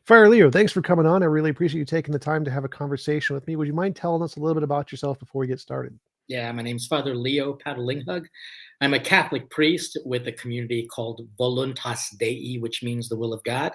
Fire Leo, thanks for coming on. I really appreciate you taking the time to have a conversation with me. Would you mind telling us a little bit about yourself before we get started? Yeah, my name's Father Leo Padalinghug. I'm a Catholic priest with a community called Voluntas Dei, which means the will of God.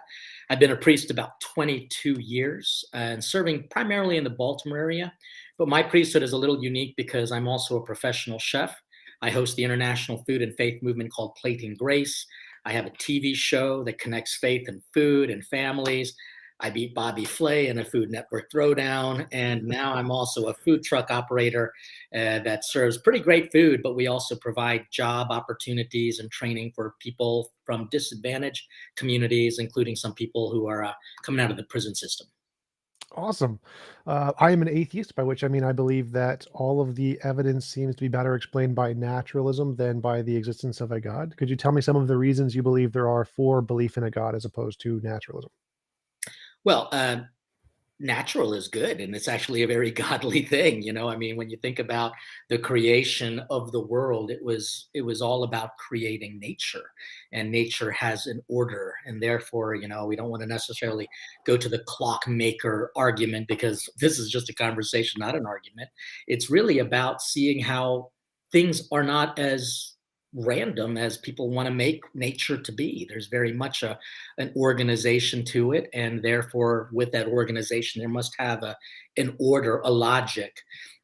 I've been a priest about 22 years and serving primarily in the Baltimore area. But my priesthood is a little unique because I'm also a professional chef. I host the international food and faith movement called Plating Grace. I have a TV show that connects faith and food and families. I beat Bobby Flay in a Food Network Throwdown, and now I'm also a food truck operator that serves pretty great food, but we also provide job opportunities and training for people from disadvantaged communities, including some people who are coming out of the prison system. Awesome. I am an atheist, by which I mean I believe that all of the evidence seems to be better explained by naturalism than by the existence of a God. Could you tell me some of the reasons you believe there are for belief in a God as opposed to naturalism? Well, natural is good, and it's actually a very godly thing. I mean, when you think about the creation of the world, it was all about creating nature, and nature has an order, and therefore, we don't want to necessarily go to the clockmaker argument, because this is just a conversation, not an argument. It's really about seeing how things are not as random as people want to make nature to be. There's very much an organization to it, and therefore with that organization there must have an order, a logic.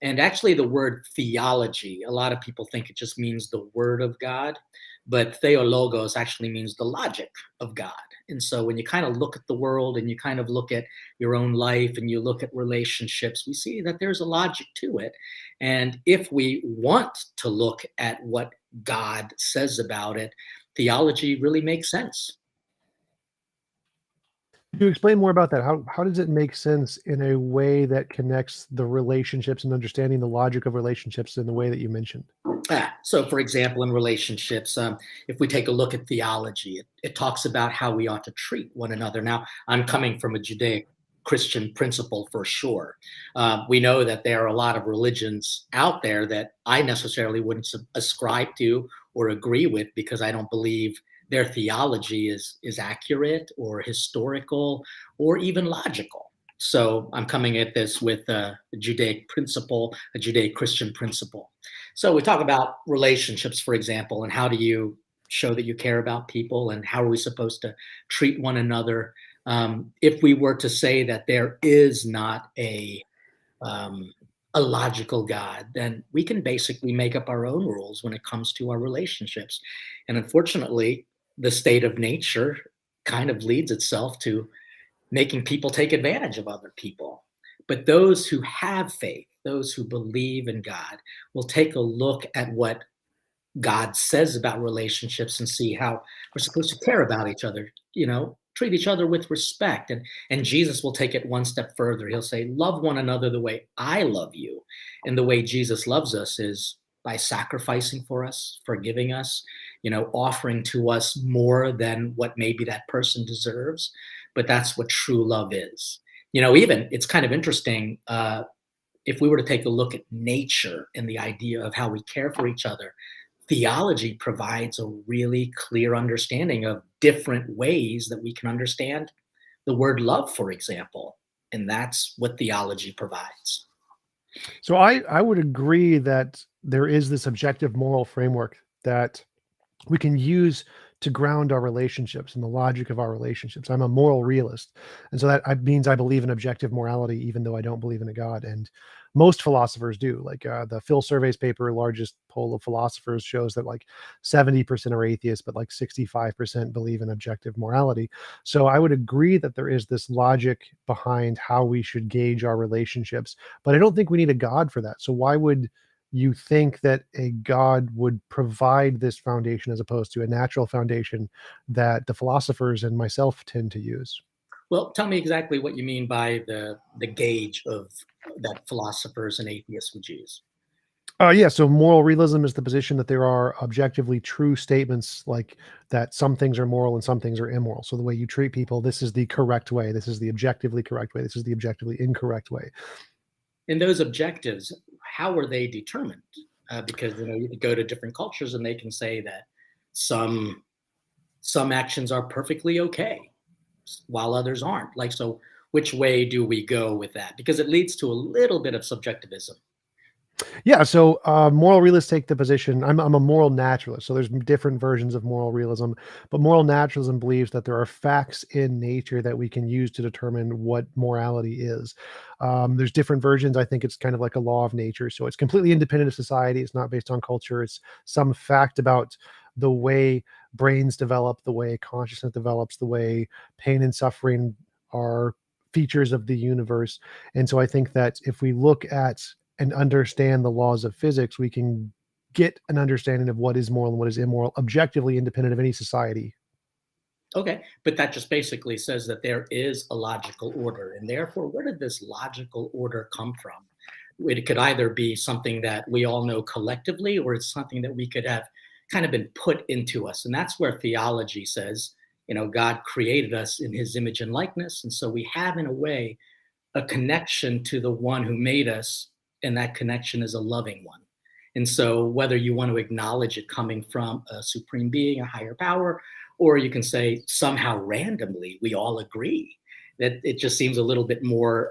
And actually the word theology, a lot of people think it just means the word of God, but theologos actually means the logic of God. And so when you kind of look at the world and you kind of look at your own life and you look at relationships, we see that there's a logic to it. And if we want to look at what God says about it, theology really makes sense. Could you explain more about that? How does it make sense in a way that connects the relationships and understanding the logic of relationships in the way that you mentioned? So, for example, in relationships, if we take a look at theology, it talks about how we ought to treat one another. Now, I'm coming from a Judaic Christian principle for sure. We know that there are a lot of religions out there that I necessarily wouldn't ascribe to or agree with, because I don't believe their theology is accurate or historical or even logical. So I'm coming at this with a Judaic principle, a Judaic Christian principle. So we talk about relationships, for example, and how do you show that you care about people, and how are we supposed to treat one another? If we were to say that there is not um, a logical God, then we can basically make up our own rules when it comes to our relationships. And unfortunately, the state of nature kind of leads itself to making people take advantage of other people. But those who have faith, those who believe in God, will take a look at what God says about relationships and see how we're supposed to care about each other, treat each other with respect. And Jesus will take it one step further. He'll say, love one another the way I love you. And the way Jesus loves us is by sacrificing for us, forgiving us, offering to us more than what maybe that person deserves. But that's what true love is. Even it's kind of interesting. If we were to take a look at nature and the idea of how we care for each other, theology provides a really clear understanding of different ways that we can understand the word love, for example. And that's what theology provides. So I would agree that there is this objective moral framework that we can use to ground our relationships and the logic of our relationships. I'm a moral realist. And so that means I believe in objective morality, even though I don't believe in a God. And most philosophers do. Like the Phil Surveys paper, largest poll of philosophers, shows that like 70% are atheists, but like 65% believe in objective morality. So I would agree that there is this logic behind how we should gauge our relationships, but I don't think we need a God for that. So why would you think that a God would provide this foundation as opposed to a natural foundation that the philosophers and myself tend to use? Well, tell me exactly what you mean by the gauge of that philosophers and atheists would use. Yeah, so moral realism is the position that there are objectively true statements, like that some things are moral and some things are immoral. So the way you treat people, this is the correct way. This is the objectively correct way. This is the objectively incorrect way. And those objectives, how are they determined? because you could go to different cultures and they can say that some some actions are perfectly okay while others aren't. Like, so which way do we go with that? Because it leads to a little bit of subjectivism. Yeah, so moral realists take the position. I'm a moral naturalist, so there's different versions of moral realism, but moral naturalism believes that there are facts in nature that we can use to determine what morality is. There's different versions. I think it's kind of like a law of nature, so it's completely independent of society. It's not based on culture. It's some fact about the way brains develop, the way consciousness develops, the way pain and suffering are features of the universe. And so I think that if we look at and understand the laws of physics, we can get an understanding of what is moral and what is immoral, objectively independent of any society. Okay, but that just basically says that there is a logical order, and therefore, where did this logical order come from? It could either be something that we all know collectively, or it's something that we could have kind of been put into us. And that's where theology says, God created us in his image and likeness. And so we have, in a way, a connection to the one who made us, and that connection is a loving one. And so, whether you want to acknowledge it coming from a supreme being, a higher power, or you can say somehow randomly we all agree, that it just seems a little bit more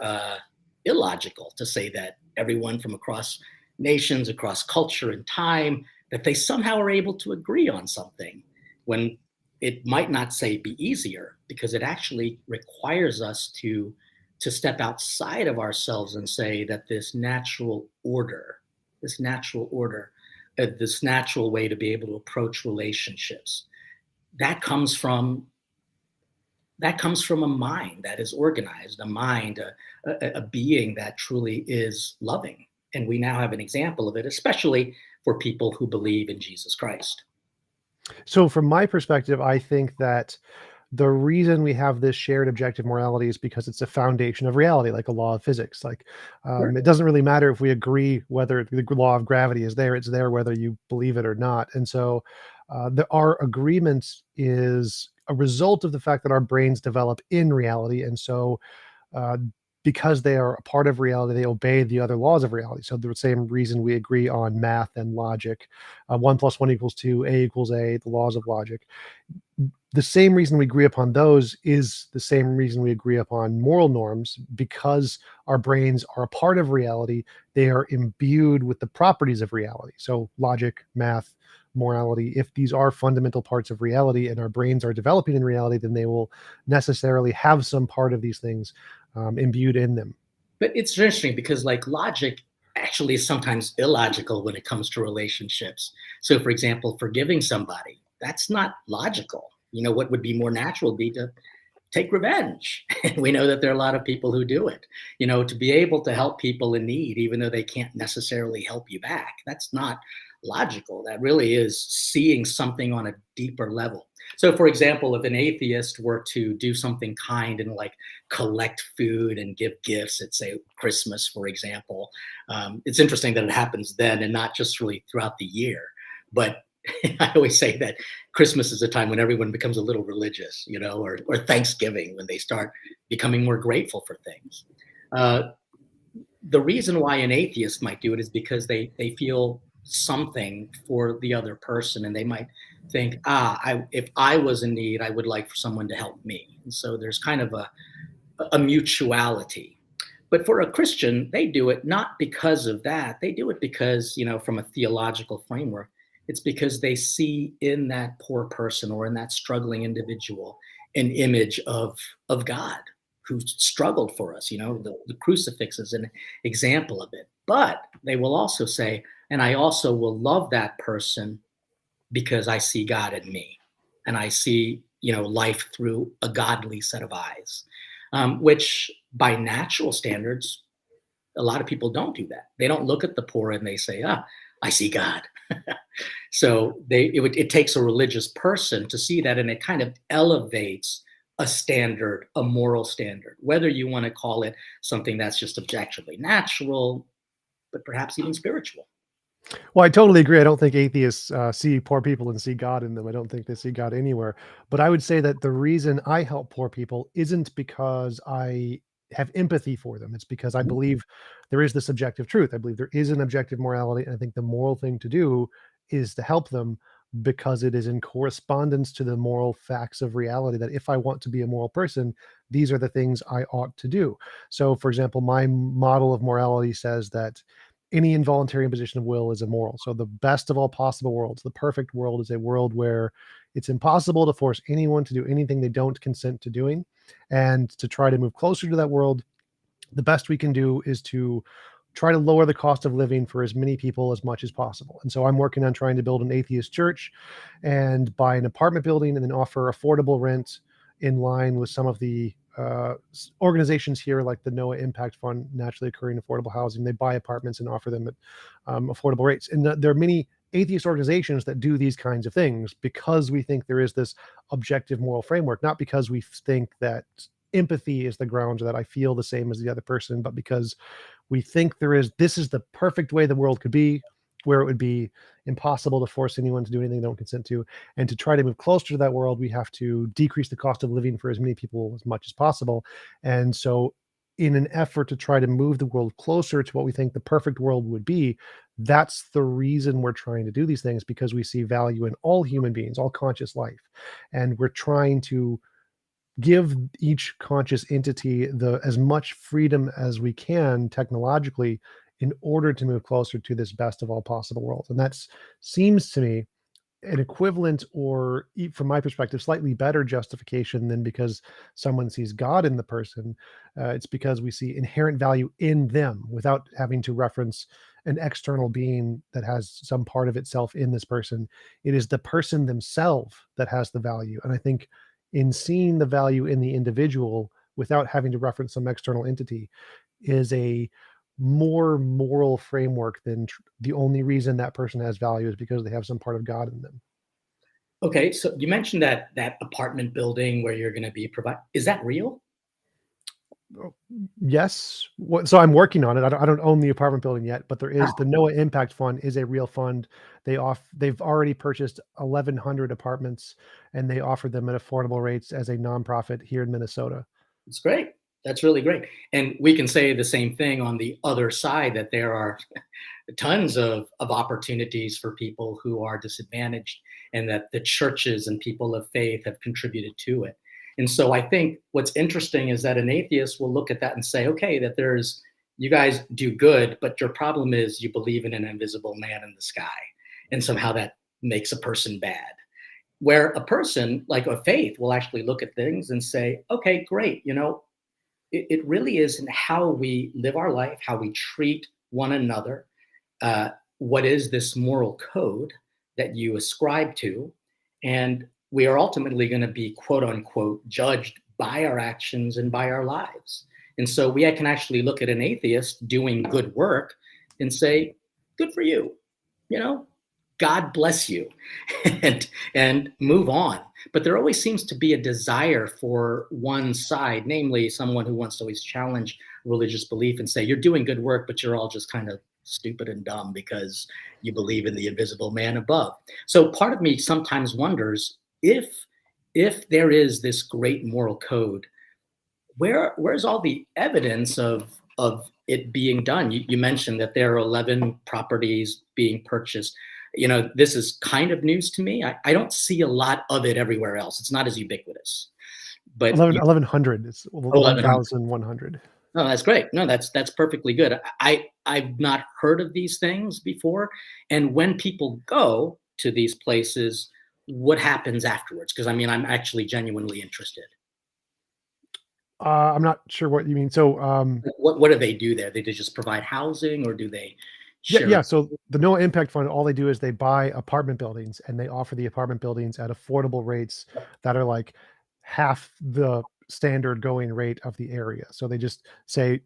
illogical to say that everyone from across nations, across culture and time, that they somehow are able to agree on something when it might not say be easier, because it actually requires us to step outside of ourselves and say that this natural order, this natural way to be able to approach relationships, that comes from a mind that is organized, a mind, a being that truly is loving. And we now have an example of it, especially for people who believe in Jesus Christ. So, from my perspective, I think that the reason we have this shared objective morality is because it's a foundation of reality, like a law of physics. Like, Sure. it doesn't really matter if we agree whether the law of gravity is there; it's there whether you believe it or not. And so, our agreement is a result of the fact that our brains develop in reality, and so uh, because they are a part of reality, they obey the other laws of reality. So the same reason we agree on math and logic, 1 + 1 = 2, A = A, the laws of logic. The same reason we agree upon those is the same reason we agree upon moral norms, because our brains are a part of reality. They are imbued with the properties of reality. So logic, math, morality, if these are fundamental parts of reality and our brains are developing in reality, then they will necessarily have some part of these things imbued in them. But it's interesting because, like, logic actually is sometimes illogical when it comes to relationships. So, for example, forgiving somebody, that's not logical. What would be more natural would be to take revenge. And we know that there are a lot of people who do it. To be able to help people in need, even though they can't necessarily help you back, that's not logical. That really is seeing something on a deeper level. So, for example, if an atheist were to do something kind and, like, collect food and give gifts at, say, Christmas, for example, it's interesting that it happens then and not just really throughout the year. But I always say that Christmas is a time when everyone becomes a little religious, or Thanksgiving, when they start becoming more grateful for things. Uh, the reason why an atheist might do it is because they feel something for the other person, and they might think, if I was in need, I would like for someone to help me. And so there's kind of a mutuality. But for a Christian, they do it not because of that. They do it because, from a theological framework, it's because they see in that poor person or in that struggling individual an image of God, who struggled for us. The crucifix is an example of it. But they will also say, and I also will love that person because I see God in me, and I see, life through a godly set of eyes, which by natural standards, a lot of people don't do that. They don't look at the poor and they say, I see God. So it takes a religious person to see that, and it kind of elevates a standard, a moral standard, whether you want to call it something that's just objectively natural, but perhaps even spiritual. Well, I totally agree. I don't think atheists see poor people and see God in them. I don't think they see God anywhere. But I would say that the reason I help poor people isn't because I have empathy for them. It's because I Mhm. believe there is this objective truth. I believe there is an objective morality. And I think the moral thing to do is to help them because it is in correspondence to the moral facts of reality that if I want to be a moral person, these are the things I ought to do. So, for example, my model of morality says that any involuntary imposition of will is immoral. So, the best of all possible worlds, the perfect world, is a world where it's impossible to force anyone to do anything they don't consent to doing. And to try to move closer to that world, the best we can do is to try to lower the cost of living for as many people as much as possible. And so I'm working on trying to build an atheist church and buy an apartment building and then offer affordable rent in line with some of the organizations here, like the Noah Impact Fund, Naturally Occurring Affordable Housing. They buy apartments and offer them at affordable rates. And there are many atheist organizations that do these kinds of things because we think there is this objective moral framework, not because we think that empathy is the ground that I feel the same as the other person, but because we think this is the perfect way the world could be, where it would be impossible to force anyone to do anything they don't consent to. And to try to move closer to that world, we have to decrease the cost of living for as many people as much as possible. And so, in an effort to try to move the world closer to what we think the perfect world would be, that's the reason we're trying to do these things, because we see value in all human beings, all conscious life. And we're trying to give each conscious entity the as much freedom as we can technologically in order to move closer to this best of all possible worlds. And that seems to me an equivalent, or from my perspective, slightly better justification than because someone sees God in the person. It's because we see inherent value in them without having to reference an external being that has some part of itself in this person. It is the person themselves that has the value. And I think in seeing the value in the individual without having to reference some external entity is a more moral framework than the only reason that person has value is because they have some part of God in them. Okay, so you mentioned that apartment building where you're going to be provide. Is that real? Oh, yes. So I'm working on it. I don't own the apartment building yet, but there is the Oh, Noah Impact Fund is a real fund. They've already purchased 1,100 apartments, and they offer them at affordable rates as a nonprofit here in Minnesota. it's great. That's really great. And we can say the same thing on the other side, that there are tons of opportunities for people who are disadvantaged, and that the churches and people of faith have contributed to it. And so I think what's interesting is that an atheist will look at that and say, okay, that there's, you guys do good, but your problem is you believe in an invisible man in the sky. And somehow that makes a person bad. Where a person like a faith will actually look at things and say, okay, great. It really is in how we live our life, how we treat one another. What is this moral code that you ascribe to? And we are ultimately going to be, quote unquote, judged by our actions and by our lives. And so we can actually look at an atheist doing good work and say, good for you. You know, God bless you, and move on. But there always seems to be a desire for one side, namely someone who wants to always challenge religious belief and say, you're doing good work, but you're all just kind of stupid and dumb because you believe in the invisible man above. So part of me sometimes wonders if there is this great moral code, where's all the evidence of it being done? You mentioned that there are 11 properties being purchased. This is kind of news to me. I don't see a lot of it everywhere else. It's not as ubiquitous. But 1,100. It's 1100. 1,100. No, that's great. No, that's perfectly good. I've not heard of these things before. And when people go to these places, what happens afterwards? Because I mean, I'm actually genuinely interested. I'm not sure what you mean. So, What do they do there? They just provide housing, or do they yeah, share? yeah. So the Noah Impact Fund, all they do is they buy apartment buildings and they offer the apartment buildings at affordable rates that are like half the standard going rate of the area. So they just say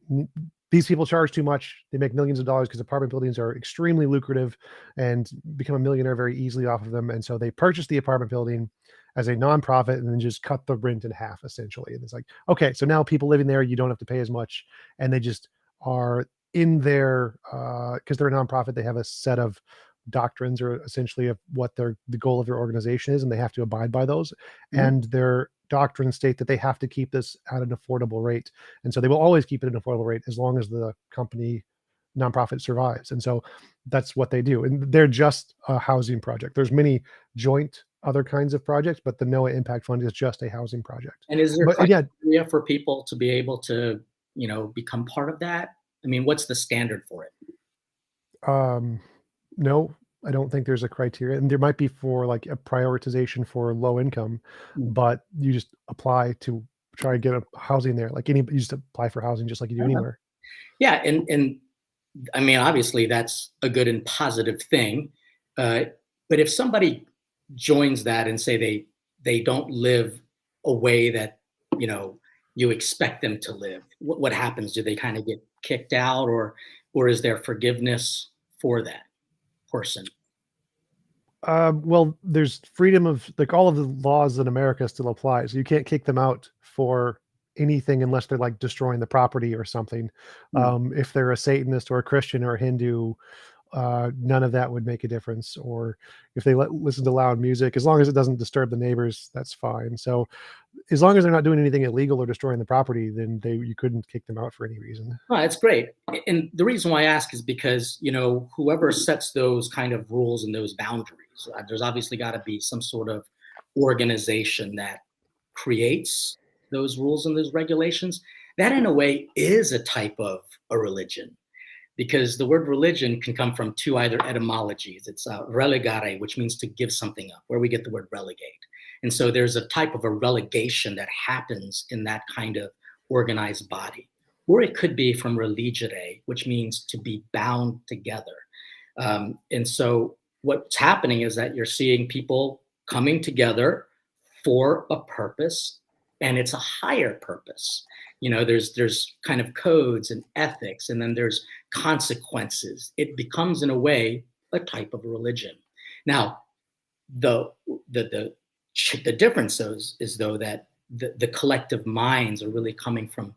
these people charge too much. They make millions of dollars because apartment buildings are extremely lucrative and become a millionaire very easily off of them. And so they purchase the apartment building as a nonprofit and then just cut the rent in half essentially. And it's like, okay, so now people living there, you don't have to pay as much. And they just are in their because they're a nonprofit, they have a set of doctrines are essentially of what the goal of their organization is, and they have to abide by those. Mhm. And their doctrines state that they have to keep this at an affordable rate, and so they will always keep it at an affordable rate as long as the company nonprofit survives. And so that's what they do, and they're just a housing project. There's many joint other kinds of projects, but the Noah Impact Fund is just a housing project. And is there But again, criteria for people to be able to, become part of that? I mean, what's the standard for it? um, no, I don't think there's a criteria, and there might be for like a prioritization for low income, Mm. but you just apply to try to get a housing there. Like you just apply for housing just like you do Uh-huh. anywhere. Yeah, and I mean, obviously, that's a good and positive thing. Uh, but if somebody joins that and say they don't live a way that you know you expect them to live, what happens? Do they kind of get kicked out, or is there forgiveness for that person? Well, there's freedom of like all of the laws in America still apply, so you can't kick them out for anything unless they're like destroying the property or something. Mm. If they're a Satanist or a Christian or a Hindu, none of that would make a difference. Or if they listen to loud music, as long as it doesn't disturb the neighbors, that's fine. So as long as they're not doing anything illegal or destroying the property, then you couldn't kick them out for any reason. Oh, that's great. And the reason why I ask is because, whoever sets those kind of rules and those boundaries, there's obviously got to be some sort of organization that creates those rules and those regulations. That, in a way, is a type of a religion, because the word religion can come from two either etymologies. It's relegare, which means to give something up, where we get the word relegate. And so there's a type of a relegation that happens in that kind of organized body. Or it could be from religere, which means to be bound together. And so what's happening is that you're seeing people coming together for a purpose, and it's a higher purpose. There's kind of codes and ethics, and then there's consequences. It becomes, in a way, a type of religion. Now, the difference is though that the collective minds are really coming from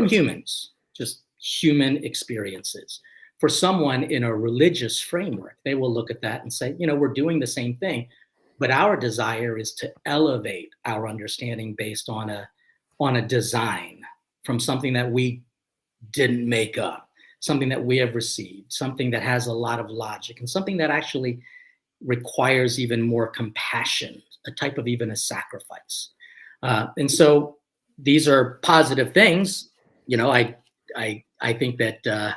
humans, just human experiences. For someone in a religious framework, they will look at that and say, we're doing the same thing, but our desire is to elevate our understanding based on a design from something that we didn't make up, something that we have received, something that has a lot of logic, and something that actually requires even more compassion, a type of even a sacrifice. And so these are positive things. I think that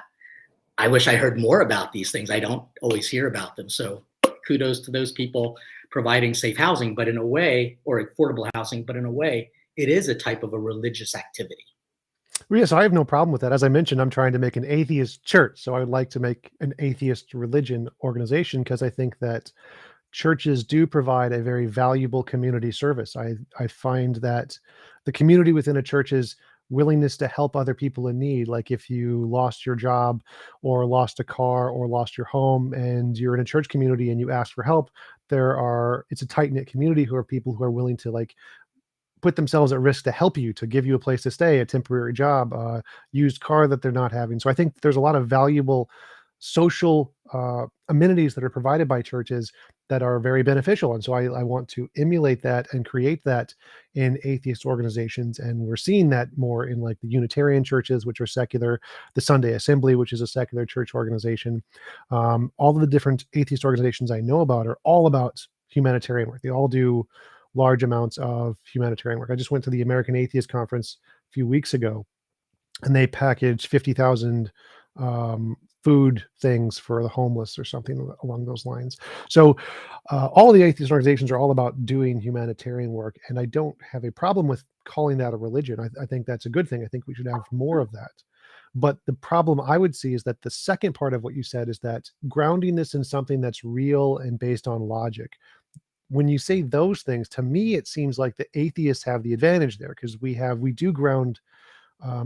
I wish I heard more about these things. I don't always hear about them. So kudos to those people providing safe housing, but in a way, or affordable housing, but in a way, it is a type of a religious activity. Well, yes, I have no problem with that. As I mentioned, I'm trying to make an atheist church, so I would like to make an atheist religion organization because I think that churches do provide a very valuable community service. I find that the community within a church's willingness to help other people in need, like if you lost your job or lost a car or lost your home and you're in a church community and you ask for help, it's a tight-knit community who are people who are willing to like put themselves at risk to help you, to give you a place to stay, a temporary job, used car that they're not having. So I think there's a lot of valuable social amenities that are provided by churches that are very beneficial. And so I want to emulate that and create that in atheist organizations. And we're seeing that more in like the Unitarian churches, which are secular, the Sunday Assembly, which is a secular church organization. All of the different atheist organizations I know about are all about humanitarian work. They all do large amounts of humanitarian work. I just went to the American Atheist Conference a few weeks ago, and they packaged 50,000 food things for the homeless or something along those lines. So all the atheist organizations are all about doing humanitarian work, and I don't have a problem with calling that a religion. I think that's a good thing. I think we should have more of that. But the problem I would see is that the second part of what you said is that grounding this in something that's real and based on logic. When you say those things, to me, it seems like the atheists have the advantage there because we do ground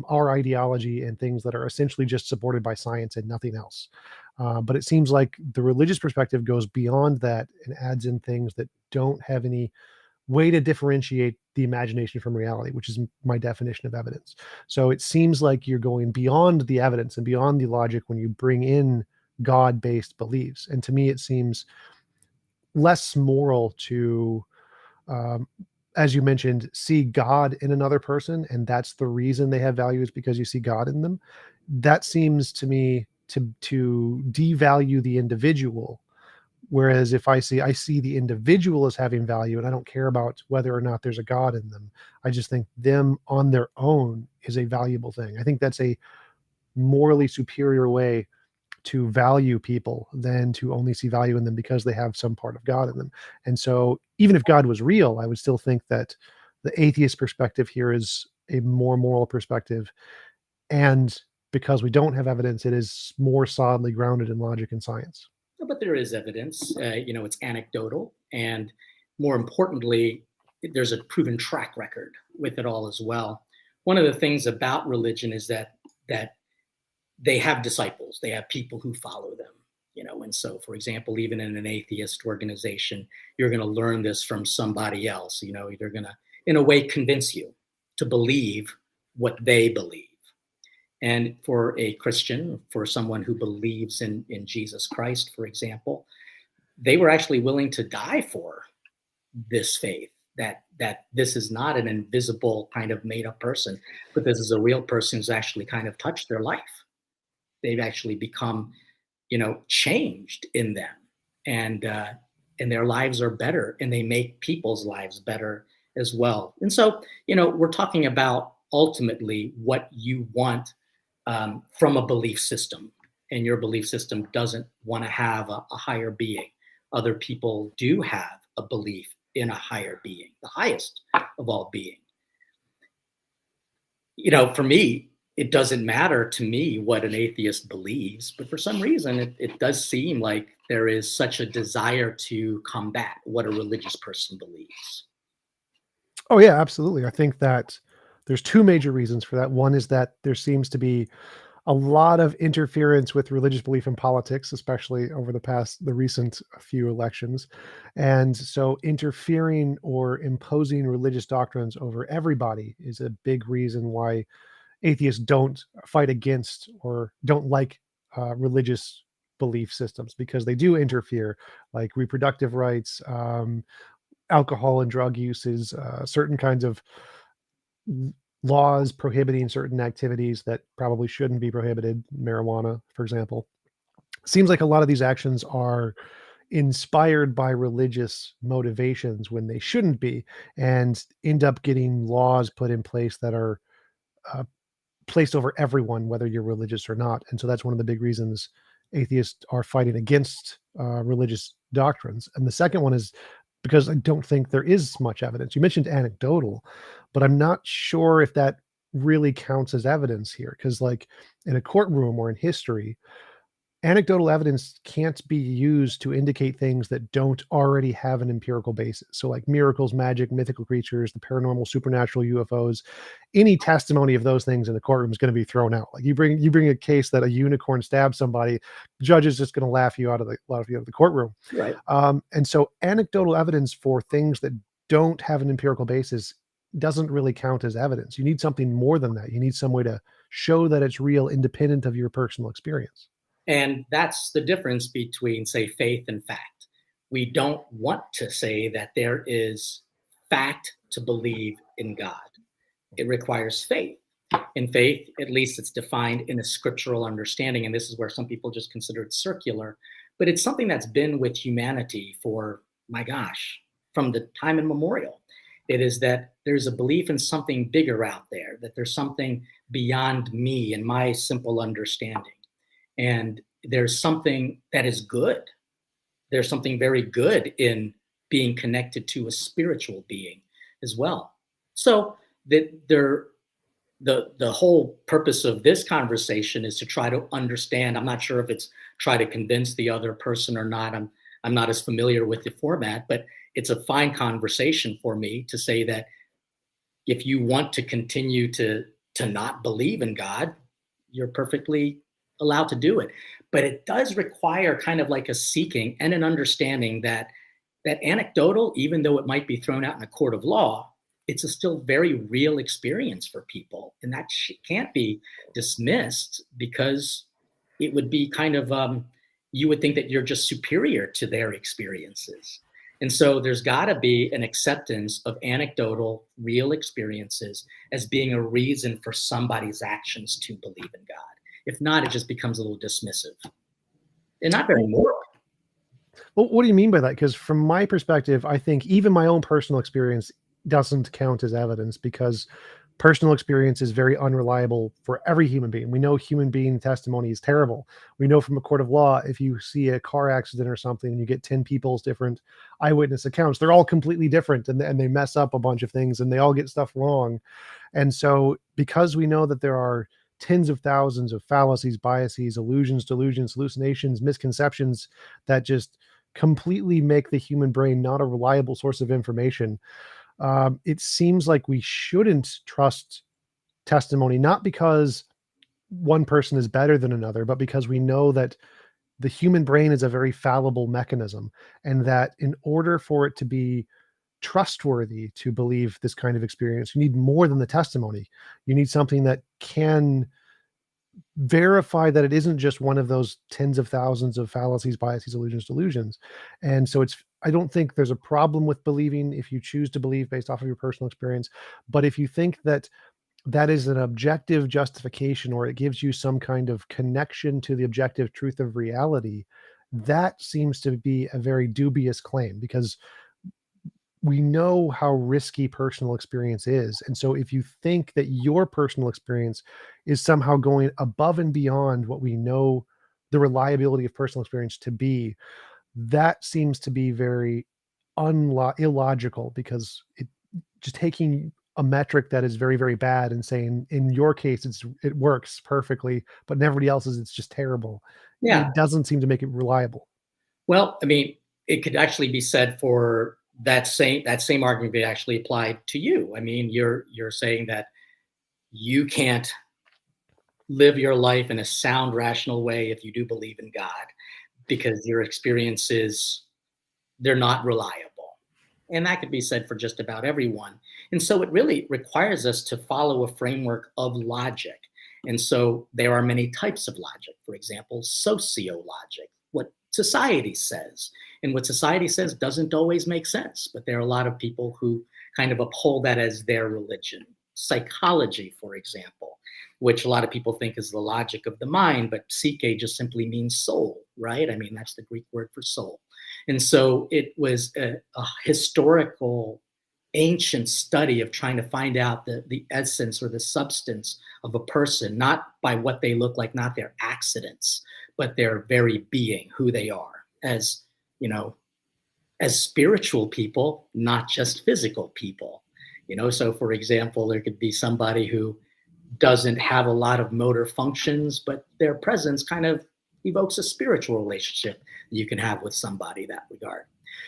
our ideology and things that are essentially just supported by science and nothing else. But it seems like the religious perspective goes beyond that and adds in things that don't have any way to differentiate the imagination from reality, which is my definition of evidence. So it seems like you're going beyond the evidence and beyond the logic when you bring in God-based beliefs. And to me, it seems less moral to, um, as you mentioned, see God in another person, and that's the reason they have value, is because you see God in them. That seems to me to devalue the individual. Whereas if I see the individual as having value, and I don't care about whether or not there's a God in them. I just think them on their own is a valuable thing. I think that's a morally superior way to value people than to only see value in them because they have some part of God in them. And so even if God was real, I would still think that the atheist perspective here is a more moral perspective. And because we don't have evidence, it is more solidly grounded in logic and science. But there is evidence. It's anecdotal, and more importantly, there's a proven track record with it all as well. One of the things about religion is that they have disciples, they have people who follow them. And so, for example, even in an atheist organization, you're going to learn this from somebody else. They're going to, in a way, convince you to believe what they believe. And for a Christian, for someone who believes in Jesus Christ, for example, they were actually willing to die for this faith, that this is not an invisible kind of made up person, but this is a real person who's actually kind of touched their life. They've actually become, changed in them, and their lives are better, and they make people's lives better as well. And so, we're talking about ultimately what you want from a belief system, and your belief system doesn't want to have a higher being. Other people do have a belief in a higher being, the highest of all being. For me, it doesn't matter to me what an atheist believes, but for some reason, it does seem like there is such a desire to combat what a religious person believes. Oh yeah, absolutely. I think that there's two major reasons for that. One is that there seems to be a lot of interference with religious belief in politics, especially over the recent few elections. And so interfering or imposing religious doctrines over everybody is a big reason why atheists don't fight against or don't like religious belief systems, because they do interfere, like reproductive rights, alcohol and drug uses, certain kinds of laws prohibiting certain activities that probably shouldn't be prohibited, marijuana, for example. Seems like a lot of these actions are inspired by religious motivations when they shouldn't be, and end up getting laws put in place that are uh, placed over everyone, whether you're religious or not. And so that's one of the big reasons atheists are fighting against religious doctrines. And the second one is because I don't think there is much evidence. You mentioned anecdotal, but I'm not sure if that really counts as evidence here. Because, like, in a courtroom or in history, anecdotal evidence can't be used to indicate things that don't already have an empirical basis. So, like miracles, magic, mythical creatures, the paranormal, supernatural, UFOs, any testimony of those things in the courtroom is going to be thrown out. Like you bring a case that a unicorn stabbed somebody, judge is just going to laugh you out of the courtroom. Right. And so, anecdotal evidence for things that don't have an empirical basis doesn't really count as evidence. You need something more than that. You need some way to show that it's real, independent of your personal experience. And that's the difference between, say, faith and fact. We don't want to say that there is fact to believe in God. It requires faith. In faith, at least it's defined in a scriptural understanding, and this is where some people just consider it circular, but it's something that's been with humanity for, my gosh, from the time immemorial. It is that there's a belief in something bigger out there, that there's something beyond me and my simple understanding. And there's something that is good. There's something very good in being connected to a spiritual being as well. So the whole purpose of this conversation is to try to understand. I'm not sure if it's try to convince the other person or not. I'm not as familiar with the format, but it's a fine conversation for me to say that if you want to continue to not believe in God, you're perfectly allowed to do it. But it does require kind of like a seeking and an understanding that anecdotal, even though it might be thrown out in a court of law, it's a still very real experience for people. And that can't be dismissed, because it would be kind of you would think that you're just superior to their experiences. And so there's got to be an acceptance of anecdotal, real experiences as being a reason for somebody's actions to believe in God. If not, it just becomes a little dismissive and not very moral. Well, what do you mean by that? Because from my perspective, I think even my own personal experience doesn't count as evidence, because personal experience is very unreliable for every human being. We know human being testimony is terrible. We know from a court of law, if you see a car accident or something and you get 10 people's different eyewitness accounts, they're all completely different, and they mess up a bunch of things and they all get stuff wrong. And so because we know that there are tens of thousands of fallacies, biases, illusions, delusions, hallucinations, misconceptions that just completely make the human brain not a reliable source of information, it seems like we shouldn't trust testimony, not because one person is better than another, but because we know that the human brain is a very fallible mechanism, and that in order for it to be trustworthy to believe this kind of experience, you need more than the testimony. You need something that can verify that it isn't just one of those tens of thousands of fallacies, biases, illusions, delusions. And so I don't think there's a problem with believing if you choose to believe based off of your personal experience. But if you think that that is an objective justification, or it gives you some kind of connection to the objective truth of reality, that seems to be a very dubious claim, because we know how risky personal experience is. And so if you think that your personal experience is somehow going above and beyond what we know the reliability of personal experience to be, that seems to be very illogical, because it just taking a metric that is very, very bad and saying in your case it works perfectly, but in everybody else's it's just terrible. Yeah. It doesn't seem to make it reliable. Well, I mean, it could actually be said for that same argument be actually applied to you. I mean, you're saying that you can't live your life in a sound, rational way if you do believe in God, because your experiences, they're not reliable. And that could be said for just about everyone. And so it really requires us to follow a framework of logic. And so there are many types of logic. For example, sociologic, what society says. And what society says doesn't always make sense, but there are a lot of people who kind of uphold that as their religion. Psychology, for example, which a lot of people think is the logic of the mind, but psyche just simply means soul, right? I mean, that's the Greek word for soul. And so it was a historical, ancient study of trying to find out the essence or the substance of a person, not by what they look like, not their accidents, but their very being, who they are as, you know, as spiritual people, not just physical people. So for example, there could be somebody who doesn't have a lot of motor functions, but their presence kind of evokes a spiritual relationship that you can have with somebody in that regard.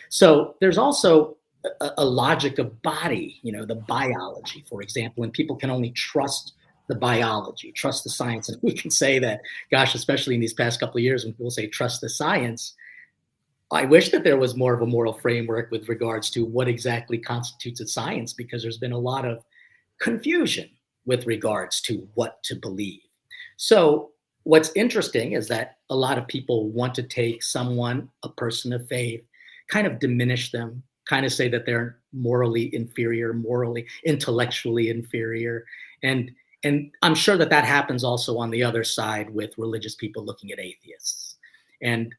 So there's also a logic of body, the biology, for example, and people can only trust the biology, trust the science. And we can say that, gosh, especially in these past couple of years, when people say trust the science, I wish that there was more of a moral framework with regards to what exactly constitutes a science, because there's been a lot of confusion with regards to what to believe. So what's interesting is that a lot of people want to take someone, a person of faith, kind of diminish them, kind of say that they're morally inferior, morally, intellectually inferior. And I'm sure that happens also on the other side with religious people looking at atheists. And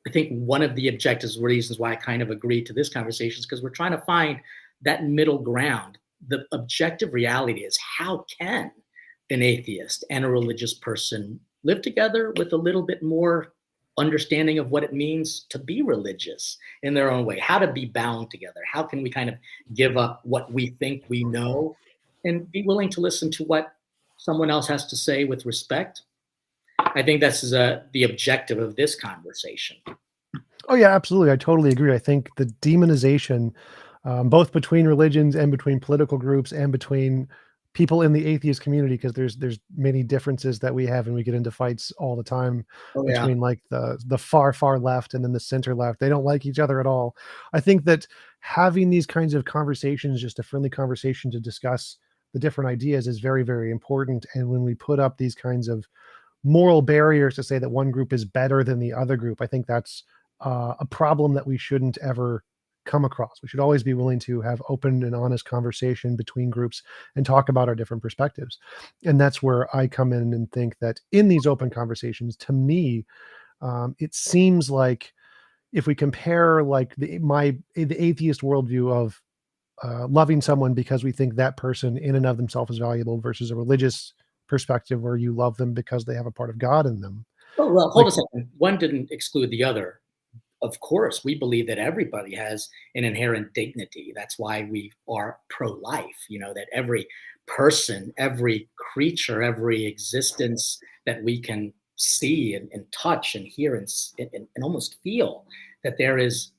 I think one of the objectives, reasons why I kind of agree to this conversation, is because we're trying to find that middle ground. The objective reality is, how can an atheist and a religious person live together with a little bit more understanding of what it means to be religious in their own way, how to be bound together? How can we kind of give up what we think we know and be willing to listen to what someone else has to say with respect? I think that's the objective of this conversation. Oh yeah, absolutely. I totally agree. I think the demonization, both between religions and between political groups and between people in the atheist community, because there's many differences that we have, and we get into fights all the time Oh, yeah. between like the far left and then the center left. They don't like each other at all. I think that having these kinds of conversations, just a friendly conversation to discuss the different ideas, is very, very important. And when we put up these kinds of moral barriers to say that one group is better than the other group. I think that's a problem that we shouldn't ever come across. We should always be willing to have open and honest conversation between groups and talk about our different perspectives. And that's where I come in and think that in these open conversations, to me, it seems like if we compare like the atheist worldview of loving someone because we think that person in and of themselves is valuable versus a religious perspective where you love them because they have a part of God in them. Oh, well, hold Like, a second. One didn't exclude the other. Of course, we believe that everybody has an inherent dignity. That's why we are pro-life, that every person, every creature, every existence that we can see and touch and hear and almost feel, that there is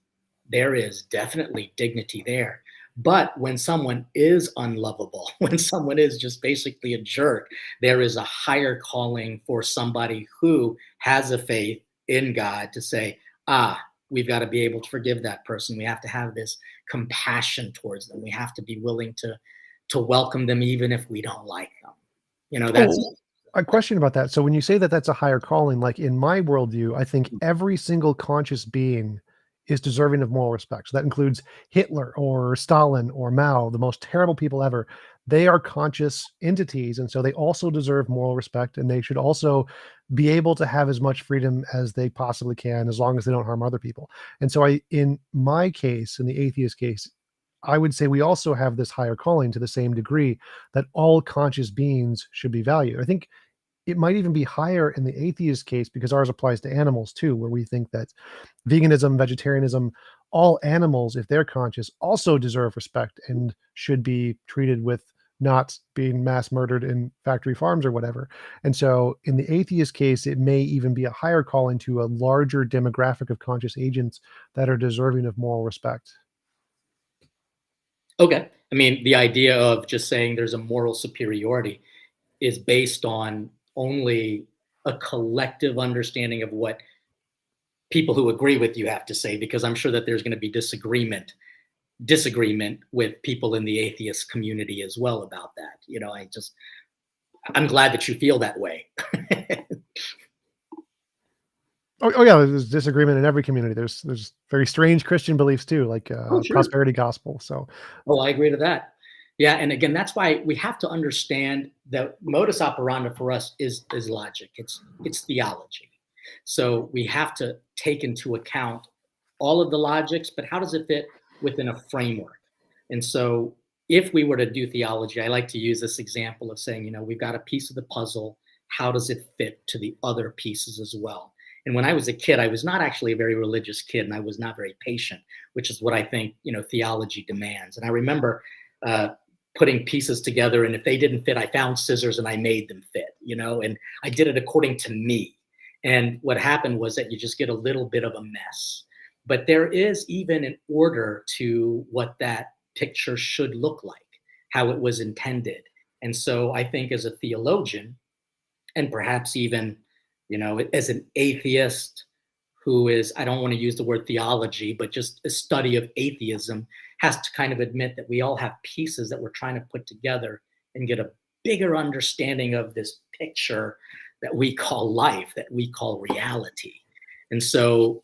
definitely dignity there. But when someone is unlovable, when someone is just basically a jerk, there is a higher calling for somebody who has a faith in God to say, we've got to be able to forgive that person. We have to have this compassion towards them. We have to be willing to welcome them even if we don't like them. That's oh, a question about that. So when you say that that's a higher calling, like in my worldview, I think every single conscious being is deserving of moral respect. So that includes Hitler or Stalin or Mao, the most terrible people ever. They are conscious entities, and so they also deserve moral respect, and they should also be able to have as much freedom as they possibly can, as long as they don't harm other people. And so, in my case, in the atheist case, I would say we also have this higher calling to the same degree that all conscious beings should be valued. I think it might even be higher in the atheist case because ours applies to animals too, where we think that veganism, vegetarianism, all animals, if they're conscious, also deserve respect and should be treated with not being mass murdered in factory farms or whatever. And so in the atheist case, it may even be a higher calling to a larger demographic of conscious agents that are deserving of moral respect. okay. I mean, the idea of just saying there's a moral superiority is based on only a collective understanding of what people who agree with you have to say, because I'm sure that there's going to be disagreement with people in the atheist community as well about that. I'm glad that you feel that way. Oh yeah, there's disagreement in every community. There's very strange Christian beliefs too, like Oh, sure. prosperity gospel. So Oh, I agree to that. Yeah, and again, that's why we have to understand that modus operandi for us is logic. It's theology. So we have to take into account all of the logics, but how does it fit within a framework? And so if we were to do theology, I like to use this example of saying, we've got a piece of the puzzle. How does it fit to the other pieces as well? And when I was a kid, I was not actually a very religious kid, and I was not very patient, which is what I think theology demands. And I remember uh, putting pieces together, and if they didn't fit, I found scissors and I made them fit. And I did it according to me. And what happened was that you just get a little bit of a mess. But there is even an order to what that picture should look like, how it was intended. And so I think as a theologian, and perhaps even, as an atheist who is, I don't want to use the word theology, but just a study of atheism, has to kind of admit that we all have pieces that we're trying to put together and get a bigger understanding of this picture that we call life, that we call reality. And so,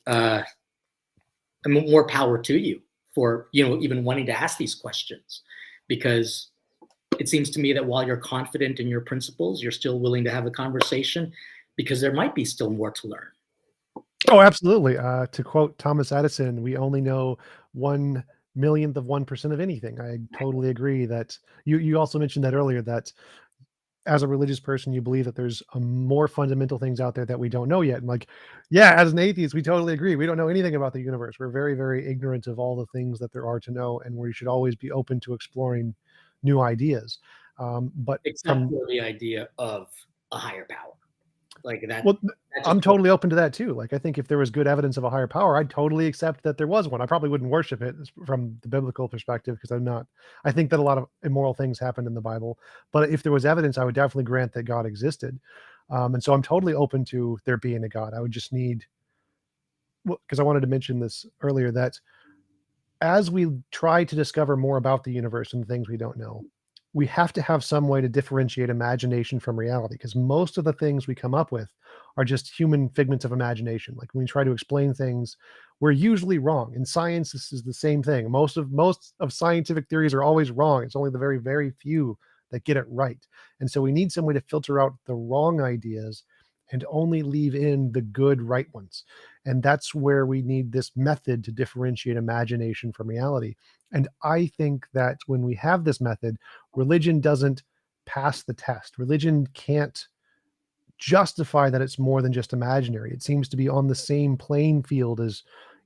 more power to you for even wanting to ask these questions, because it seems to me that while you're confident in your principles, you're still willing to have a conversation, because there might be still more to learn. oh, absolutely. To quote Thomas Edison, we only know 1/1,000,000th of 1% of anything. I totally agree that you also mentioned that earlier, that as a religious person, you believe that there's more fundamental things out there that we don't know yet. And like, yeah, as an atheist, we totally agree. We don't know anything about the universe. We're very, very ignorant of all the things that there are to know, and we should always be open to exploring new ideas. But Except from for the idea of a higher power, like that. Well, That just I'm totally open to that too. Like, I think if there was good evidence of a higher power, I'd totally accept that there was one. I probably wouldn't worship it from the biblical perspective, because I think that a lot of immoral things happened in the Bible. But if there was evidence, I would definitely grant that God existed. And so I'm totally open to there being a God. I would just need, because I wanted to mention this earlier, that as we try to discover more about the universe and the things we don't know, we have to have some way to differentiate imagination from reality, because most of the things we come up with are just human figments of imagination. Like when we try to explain things, we're usually wrong. In science, this is the same thing. Most of scientific theories are always wrong. It's only the very, very few that get it right. And so we need some way to filter out the wrong ideas and only leave in the good right ones. And that's where we need this method to differentiate imagination from reality. And I think that when we have this method, religion doesn't pass the test. Religion can't justify that it's more than just imaginary. It seems to be on the same playing field as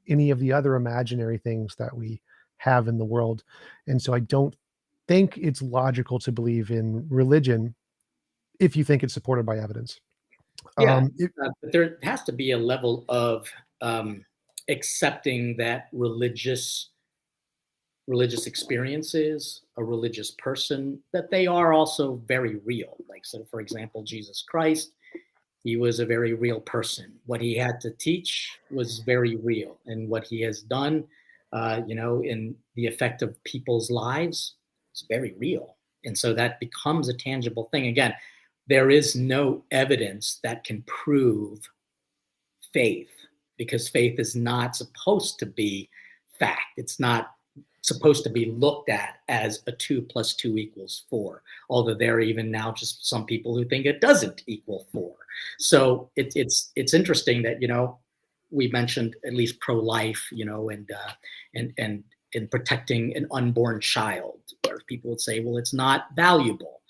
any of the other imaginary things that we have in the world. And so I don't think it's logical to believe in religion if you think it's supported by evidence. Yeah, It, but there has to be a level of accepting that religious experiences, a religious person, that they are also very real. Like, so for example, Jesus Christ, he was a very real person. What he had to teach was very real, and what he has done, in the effect of people's lives, is very real. And so that becomes a tangible thing. Again, there is no evidence that can prove faith, because faith is not supposed to be fact. It's not supposed to be looked at as a 2 plus 2 equals 4, although there are even now just some people who think it doesn't equal 4. So it's interesting that, we mentioned at least pro-life, and protecting an unborn child, where people would say, well, it's not valuable.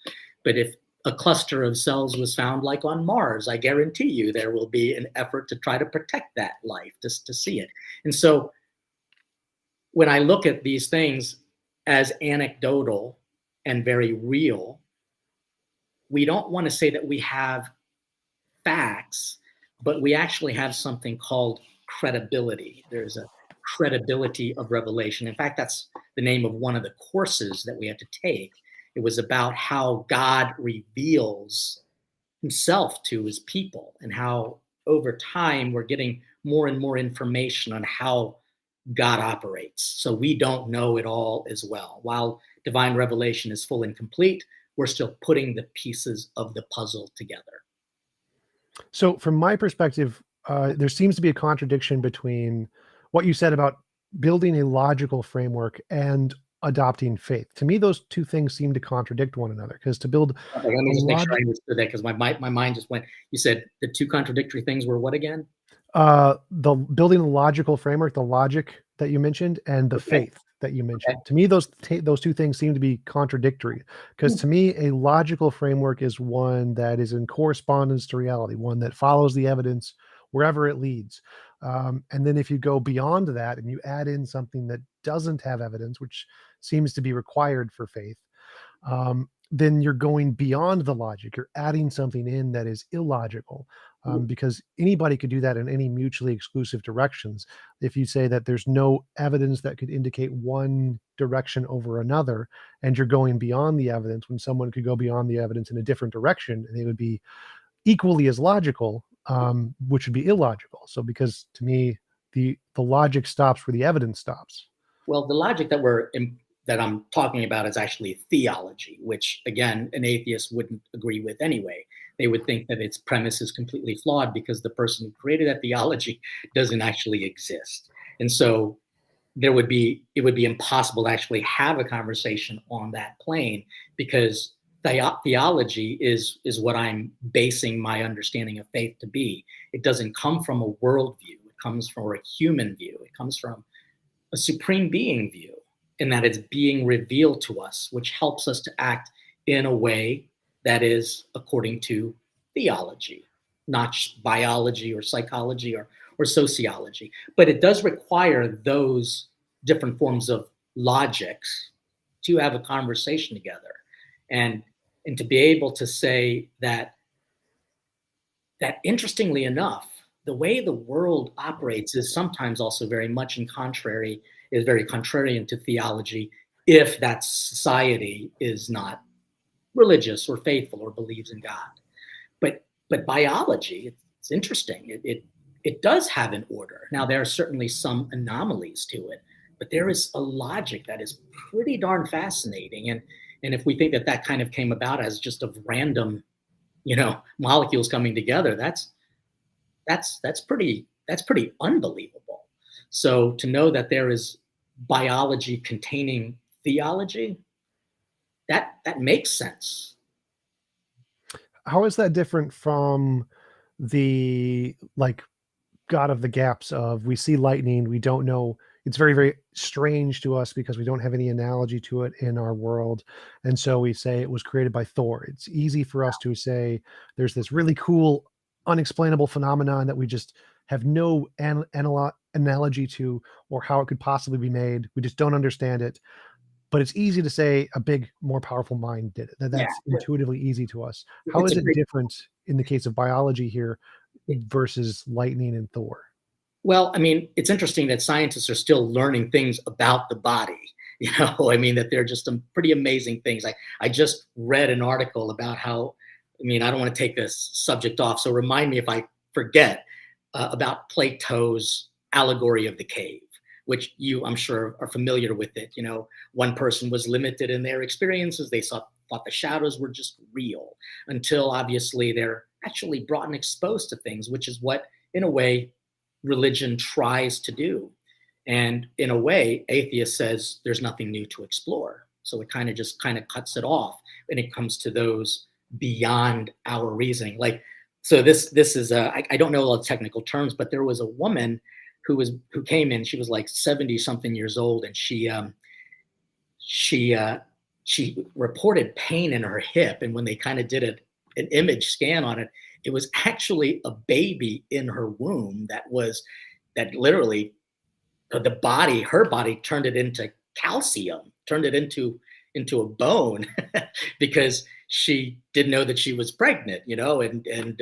But if a cluster of cells was found like on Mars, I guarantee you there will be an effort to try to protect that life, just to see it. And so when I look at these things as anecdotal and very real, we don't want to say that we have facts, but we actually have something called credibility. There's a credibility of revelation. In fact, that's the name of one of the courses that we had to take. It was about how God reveals himself to his people, and how over time we're getting more and more information on how God operates. So we don't know it all as well. While divine revelation is full and complete, we're still putting the pieces of the puzzle together. so, from my perspective, there seems to be a contradiction between what you said about building a logical framework and adopting faith. To me, those two things seem to contradict one another, because to build Okay, let a me just make sure logic, I understood that, because my mind just went. You said the two contradictory things were what again? the building a logical framework, the logic that you mentioned, and the Okay. faith that you Okay. mentioned. To me, those two things seem to be contradictory, because to me, a logical framework is one that is in correspondence to reality, one that follows the evidence wherever it leads. And then if you go beyond that and you add in something that doesn't have evidence, which seems to be required for faith, then you're going beyond the logic. You're adding something in that is illogical, because anybody could do that in any mutually exclusive directions. If you say that there's no evidence that could indicate one direction over another, and you're going beyond the evidence, when someone could go beyond the evidence in a different direction, and they would be equally as logical, which would be illogical. So, because to me, the logic stops where the evidence stops. Well, the logic that I'm talking about is actually theology, which again, an atheist wouldn't agree with anyway. They would think that its premise is completely flawed because the person who created that theology doesn't actually exist. And so it would be impossible to actually have a conversation on that plane, because theology is what I'm basing my understanding of faith to be. It doesn't come from a worldview. It comes from a human view. It comes from a supreme being view, in that it's being revealed to us, which helps us to act in a way that is according to theology, not biology or psychology or sociology. But it does require those different forms of logics to have a conversation together. And to be able to say that interestingly enough, the way the world operates is sometimes also very contrarian to theology, if that society is not religious or faithful or believes in God. But biology, it's interesting. It does have an order. Now, there are certainly some anomalies to it, but there is a logic that is pretty darn fascinating. And And if we think that that kind of came about as just of random, molecules coming together, that's pretty unbelievable. So to know that there is biology containing theology, that makes sense. How is that different from the like God of the gaps of we see lightning, we don't know. It's very, very strange to us because we don't have any analogy to it in our world. And so we say it was created by Thor. It's easy for us to say there's this really cool, unexplainable phenomenon that we just have no analogy to or how it could possibly be made. We just don't understand it. But it's easy to say a big, more powerful mind did it. Yeah, That's intuitively easy to us. How it's is a it great. different in the case of biology here versus lightning and Thor? Well, I mean, it's interesting that scientists are still learning things about the body. I mean, that they're just some pretty amazing things. I just read an article about how, I mean, I don't want to take this subject off, so remind me if I forget, about Plato's allegory of the cave, which you, I'm sure, are familiar with it. One person was limited in their experiences. They thought the shadows were just real until obviously they're actually brought and exposed to things, which is what, in a way, religion tries to do. And in a way, atheist says there's nothing new to explore. So it kind of cuts it off when it comes to those beyond our reasoning. Like, so this is I don't know all the technical terms, but there was a woman who came in. She was like 70 something years old, and she she reported pain in her hip. And when they kind of did an image scan on it, it was actually a baby in her womb that literally her body turned it into calcium, turned it into a bone because she didn't know that she was pregnant, and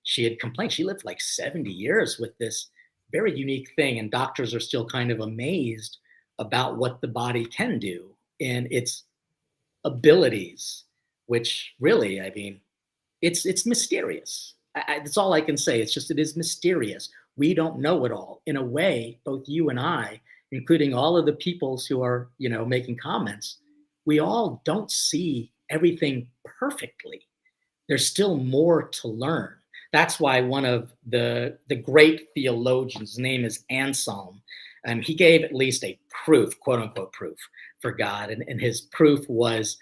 she had complained. She lived like 70 years with this very unique thing, and doctors are still kind of amazed about what the body can do and its abilities, which really, I mean, it's mysterious. That's all I can say. It is mysterious. We don't know it all. In a way, both you and I, including all of the peoples who are, making comments, we all don't see everything perfectly. There's still more to learn. That's why one of the great theologians, his name is Anselm, and he gave at least a proof, quote unquote proof, for God, and his proof was,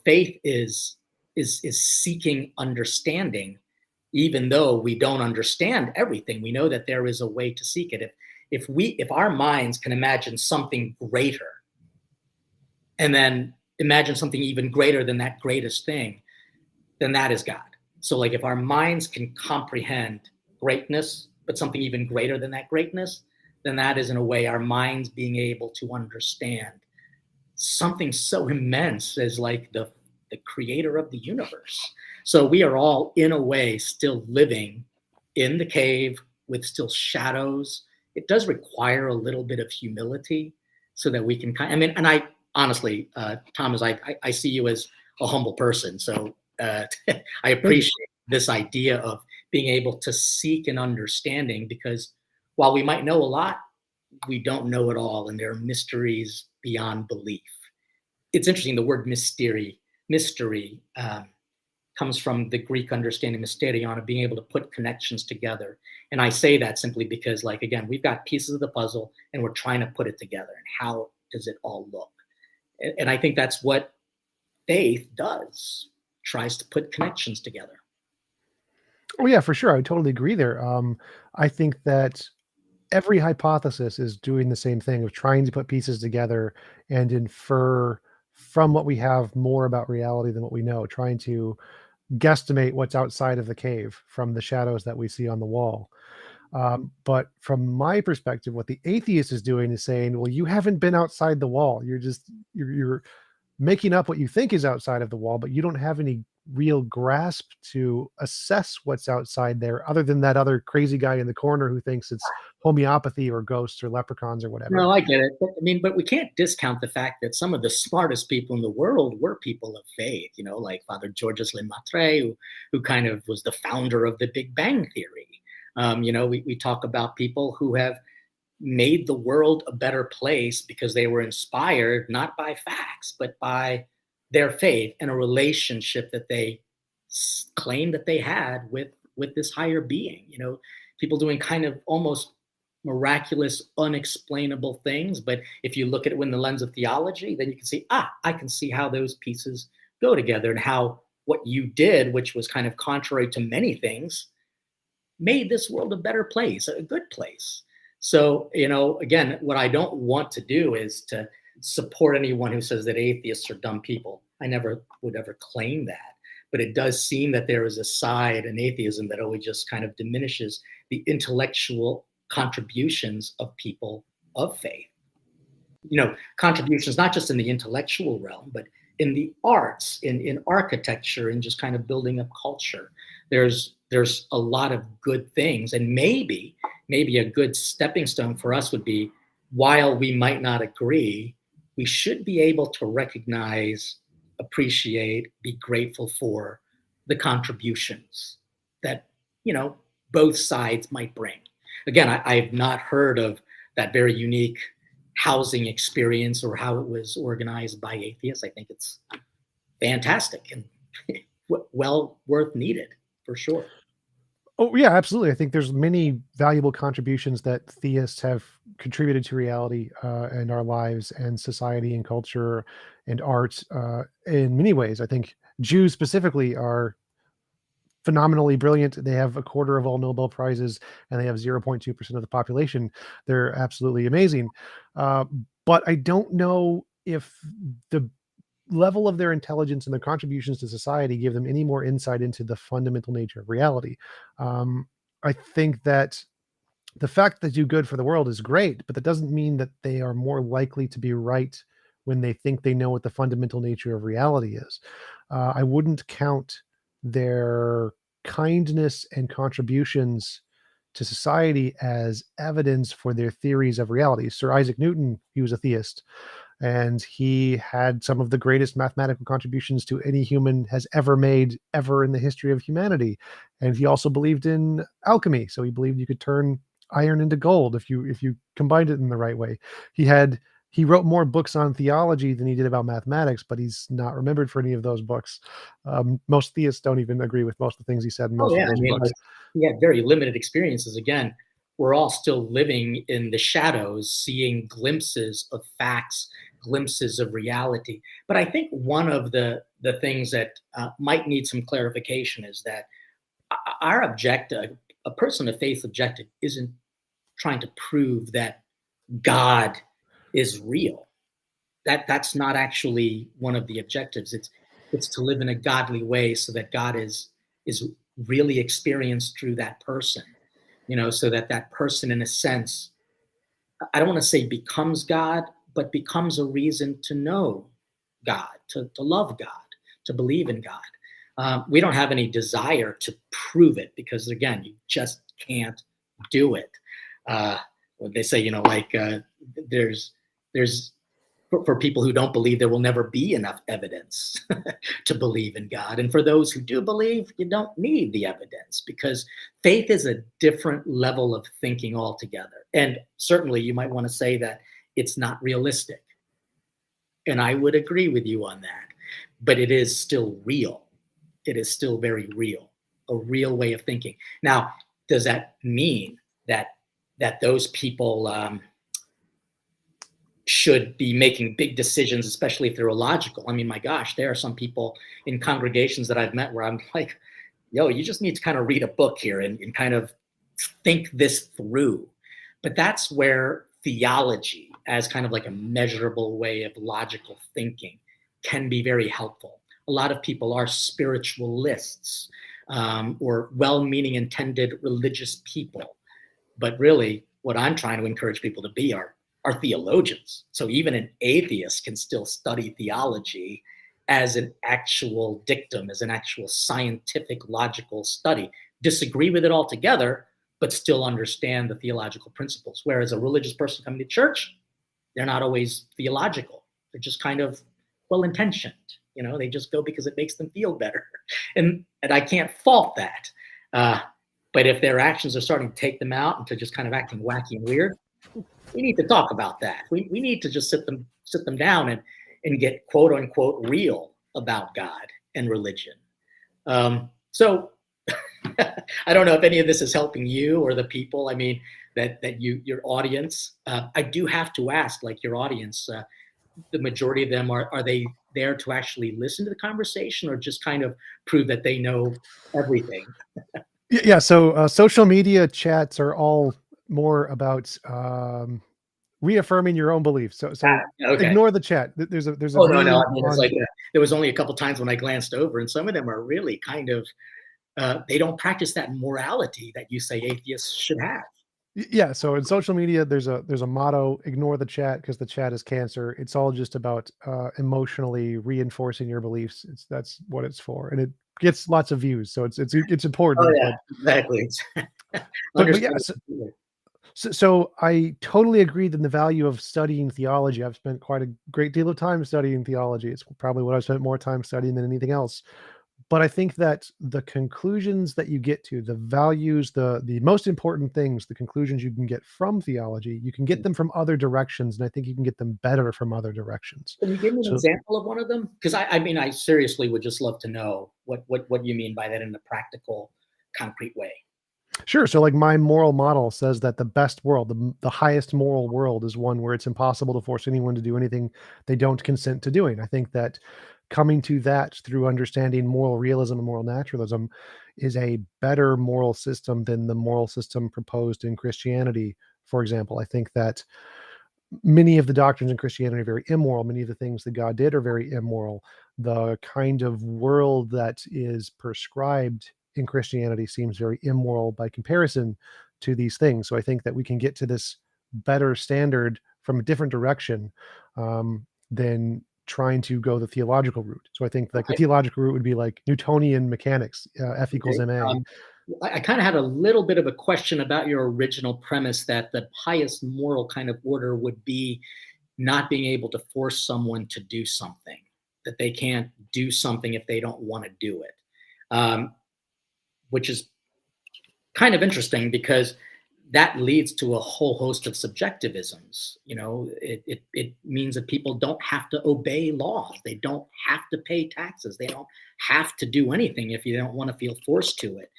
faith is seeking understanding, even though we don't understand everything. We know that there is a way to seek it. If our minds can imagine something greater, and then imagine something even greater than that greatest thing, then that is God. So like if our minds can comprehend greatness, but something even greater than that greatness, then that is in a way our minds being able to understand something so immense as like the creator of the universe. So we are all in a way still living in the cave with still shadows. It does require a little bit of humility so that we can and I honestly, Thomas, I see you as a humble person. So I appreciate this idea of being able to seek an understanding, because while we might know a lot, we don't know it all, and there are mysteries beyond belief. It's interesting, the word mystery comes from the Greek understanding mysterion, of being able to put connections together. And I say that simply because, like, again, we've got pieces of the puzzle and we're trying to put it together. And how does it all look? And I think that's what faith does, tries to put connections together. Oh yeah, for sure. I totally agree there. I think that every hypothesis is doing the same thing of trying to put pieces together and infer from what we have more about reality than what we know, trying to guesstimate what's outside of the cave from the shadows that we see on the wall. But from my perspective, what the atheist is doing is saying, well, you haven't been outside the wall. You're making up what you think is outside of the wall, but you don't have any real grasp to assess what's outside there, other than that other crazy guy in the corner who thinks it's homeopathy or ghosts or leprechauns or whatever. No, I get it. But we can't discount the fact that some of the smartest people in the world were people of faith, like Father Georges Lemaitre, who kind of was the founder of the Big Bang Theory. We talk about people who have made the world a better place because they were inspired not by facts, but by their faith and a relationship that they claim that they had with this higher being. People doing kind of almost miraculous, unexplainable things. But if you look at it in the lens of theology, then you can see, I can see how those pieces go together, and how what you did, which was kind of contrary to many things, made this world a better place, a good place. So, again, what I don't want to do is to support anyone who says that atheists are dumb people. I never would ever claim that. But it does seem that there is a side in atheism that always just kind of diminishes the intellectual contributions of people of faith. Contributions not just in the intellectual realm, but in the arts, in architecture, and just kind of building up culture. There's a lot of good things, and maybe a good stepping stone for us would be, while we might not agree, we should be able to recognize, appreciate, be grateful for the contributions that both sides might bring. Again, I've not heard of that very unique housing experience or how it was organized by atheists. I think it's fantastic and well worth needed for sure. Oh yeah, absolutely. I think there's many valuable contributions that theists have contributed to reality and our lives and society and culture and art in many ways. I think Jews specifically are phenomenally brilliant. They have a quarter of all Nobel Prizes, and they have 0.2% of the population. They're absolutely amazing. But I don't know if the level of their intelligence and their contributions to society give them any more insight into the fundamental nature of reality. I think that the fact that they do good for the world is great, but that doesn't mean that they are more likely to be right when they think they know what the fundamental nature of reality is. I wouldn't count their kindness and contributions to society as evidence for their theories of reality. Sir Isaac Newton, he was a theist, and he had some of the greatest mathematical contributions to any human has ever made ever in the history of humanity. And he also believed in alchemy, so he believed you could turn iron into gold if you combined it in the right way. He wrote more books on theology than he did about mathematics, but he's not remembered for any of those books. Most theists don't even agree with most of the things he said in most of those books. Like, he had very limited experiences. Again, we're all still living in the shadows, seeing glimpses of facts, glimpses of reality. But I think one of the things that might need some clarification is that our objective, a person of faith objective, isn't trying to prove that God is real. That's not actually one of the objectives. It's to live in a godly way so that God is really experienced through that person. So that person, in a sense, I don't want to say becomes God, but becomes a reason to know God, to love God, to believe in God. We don't have any desire to prove it, because again, you just can't do it. They say, there's for people who don't believe, there will never be enough evidence to believe in God. And for those who do believe, you don't need the evidence, because faith is a different level of thinking altogether. And certainly you might want to say that it's not realistic. And I would agree with you on that. But it is still real. It is still very real, a real way of thinking. Now, does that mean that those people should be making big decisions, especially if they're illogical? I mean, my gosh, there are some people in congregations that I've met where I'm like, yo, you just need to kind of read a book here and kind of think this through. But that's where theology, as kind of like a measurable way of logical thinking, can be very helpful. A lot of people are spiritualists or well-meaning, intended religious people. But really, what I'm trying to encourage people to be are theologians. So even an atheist can still study theology as an actual dictum, as an actual scientific, logical study. Disagree with it altogether, but still understand the theological principles. Whereas a religious person coming to church, they're not always theological. They're just kind of well-intentioned. They just go because it makes them feel better. And I can't fault that. But if their actions are starting to take them out into just kind of acting wacky and weird, we need to talk about that. We need to just sit them down and get quote unquote real about God and religion. So I don't know if any of this is helping you or the people. I mean, that your audience. I do have to ask, like your audience, the majority of them are they there to actually listen to the conversation or just kind of prove that they know everything? Yeah. So social media chats are all more about reaffirming your own beliefs. So Okay. ignore the chat. There's a Oh no, no. meme I mean, it's on. like there was only a couple times when I glanced over, and some of them are really kind of they don't practice that morality that you say atheists should have. Yeah, so in social media, there's a motto: ignore the chat because the chat is cancer. It's all just about emotionally reinforcing your beliefs. That's what it's for, and it gets lots of views, so it's Oh important. yeah, exactly. But yeah, Understand it completely. so I totally agree that the value of studying theology. I've spent quite a great deal of time studying theology. It's probably what I've spent more time studying than anything else. But I think that the conclusions that you get to, the values, the most important things, the conclusions you can get from theology, you can get them from other directions, and I think you can get them better from other directions. Can you give me an So example of one of them? Because I mean, I seriously would just love to know what you mean by that in a practical, concrete way. sure. So like my moral model says that the best world, the highest moral world is one where it's impossible to force anyone to do anything they don't consent to doing. I think that coming to that through understanding moral realism and moral naturalism is a better moral system than the moral system proposed in Christianity. For example, I think that many of the doctrines in Christianity are very immoral. Many of the things that God did are very immoral. The kind of world that is prescribed in Christianity seems very immoral by comparison to these things. So I think that we can get to this better standard from a different direction than trying to go the theological route. So I think like the Okay. theological route would be like Newtonian mechanics, F equals Okay. ma. I kind of had a little bit of a question about your original premise that the highest moral kind of order would be not being able to force someone to do something, that they can't do something if they don't want to do it, um, which is kind of interesting because that leads to a whole host of subjectivisms. You know, it means that people don't have to obey laws. They don't have to pay taxes. They don't have to do anything if you don't want to feel forced to it.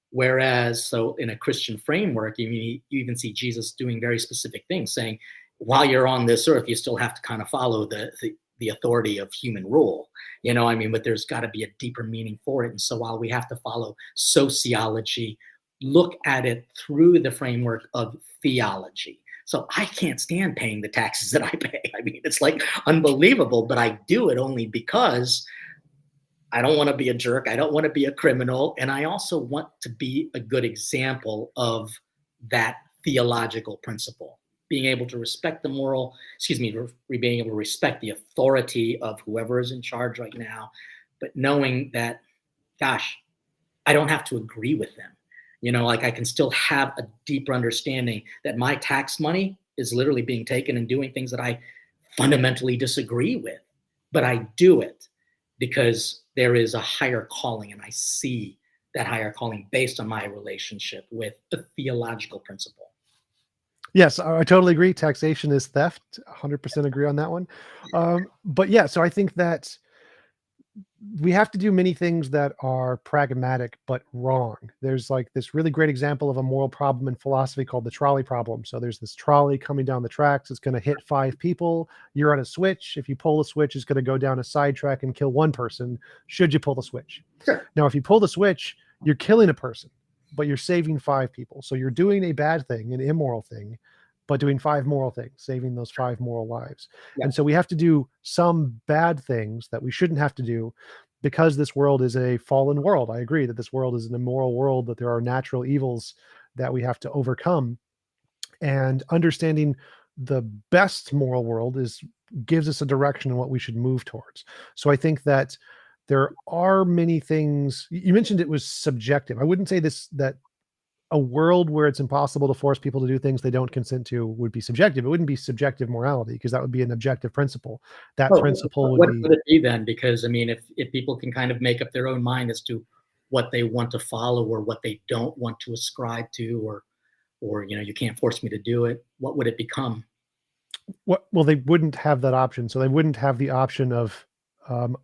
Whereas, so in a Christian framework, you even see Jesus doing very specific things, saying, while you're on this earth, you still have to kind of follow the authority of human rule. You know, I mean, but there's got to be a deeper meaning for it. And so while we have to follow sociology, look at it through the framework of theology. So I can't stand paying the taxes that I pay. I mean, it's like unbelievable, but I do it only because I don't want to be a jerk. I don't want to be a criminal. And I also want to be a good example of that theological principle. Being able to respect the moral, excuse me, being able to respect the authority of whoever is in charge right now, but knowing that, gosh, I don't have to agree with them. You know, like I can still have a deeper understanding that my tax money is literally being taken and doing things that I fundamentally disagree with, but I do it because there is a higher calling, and I see that higher calling based on my relationship with a theological principle. Yes, I totally agree. Taxation is theft. 100% agree on that one. But yeah, so I think that we have to do many things that are pragmatic but wrong. There's like this really great example of a moral problem in philosophy called the trolley problem. So there's this trolley coming down the tracks. It's going to hit five people. You're on a switch. If you pull the switch, it's going to go down a side track and kill one person. Should you pull the switch? Sure. Now, if you pull the switch, you're killing a person, but you're saving five people. So you're doing a bad thing, an immoral thing, but doing five moral things, saving those five moral lives. Yeah. And so we have to do some bad things that we shouldn't have to do because this world is a fallen world. I agree that this world is an immoral world, that there are natural evils that we have to overcome. And understanding the best moral world is gives us a direction in what we should move towards. So I think that there are many things you mentioned. It was subjective. I wouldn't say this that a world where it's impossible to force people to do things they don't consent to would be subjective. It wouldn't be subjective morality because that would be an objective principle. That Oh, principle would what be. would it be then? Because I mean, if people can kind of make up their own mind as to what they want to follow or what they don't want to ascribe to, or you know, you can't force me to do it, what would it become? What? Well, they wouldn't have that option. So they wouldn't have the option of um,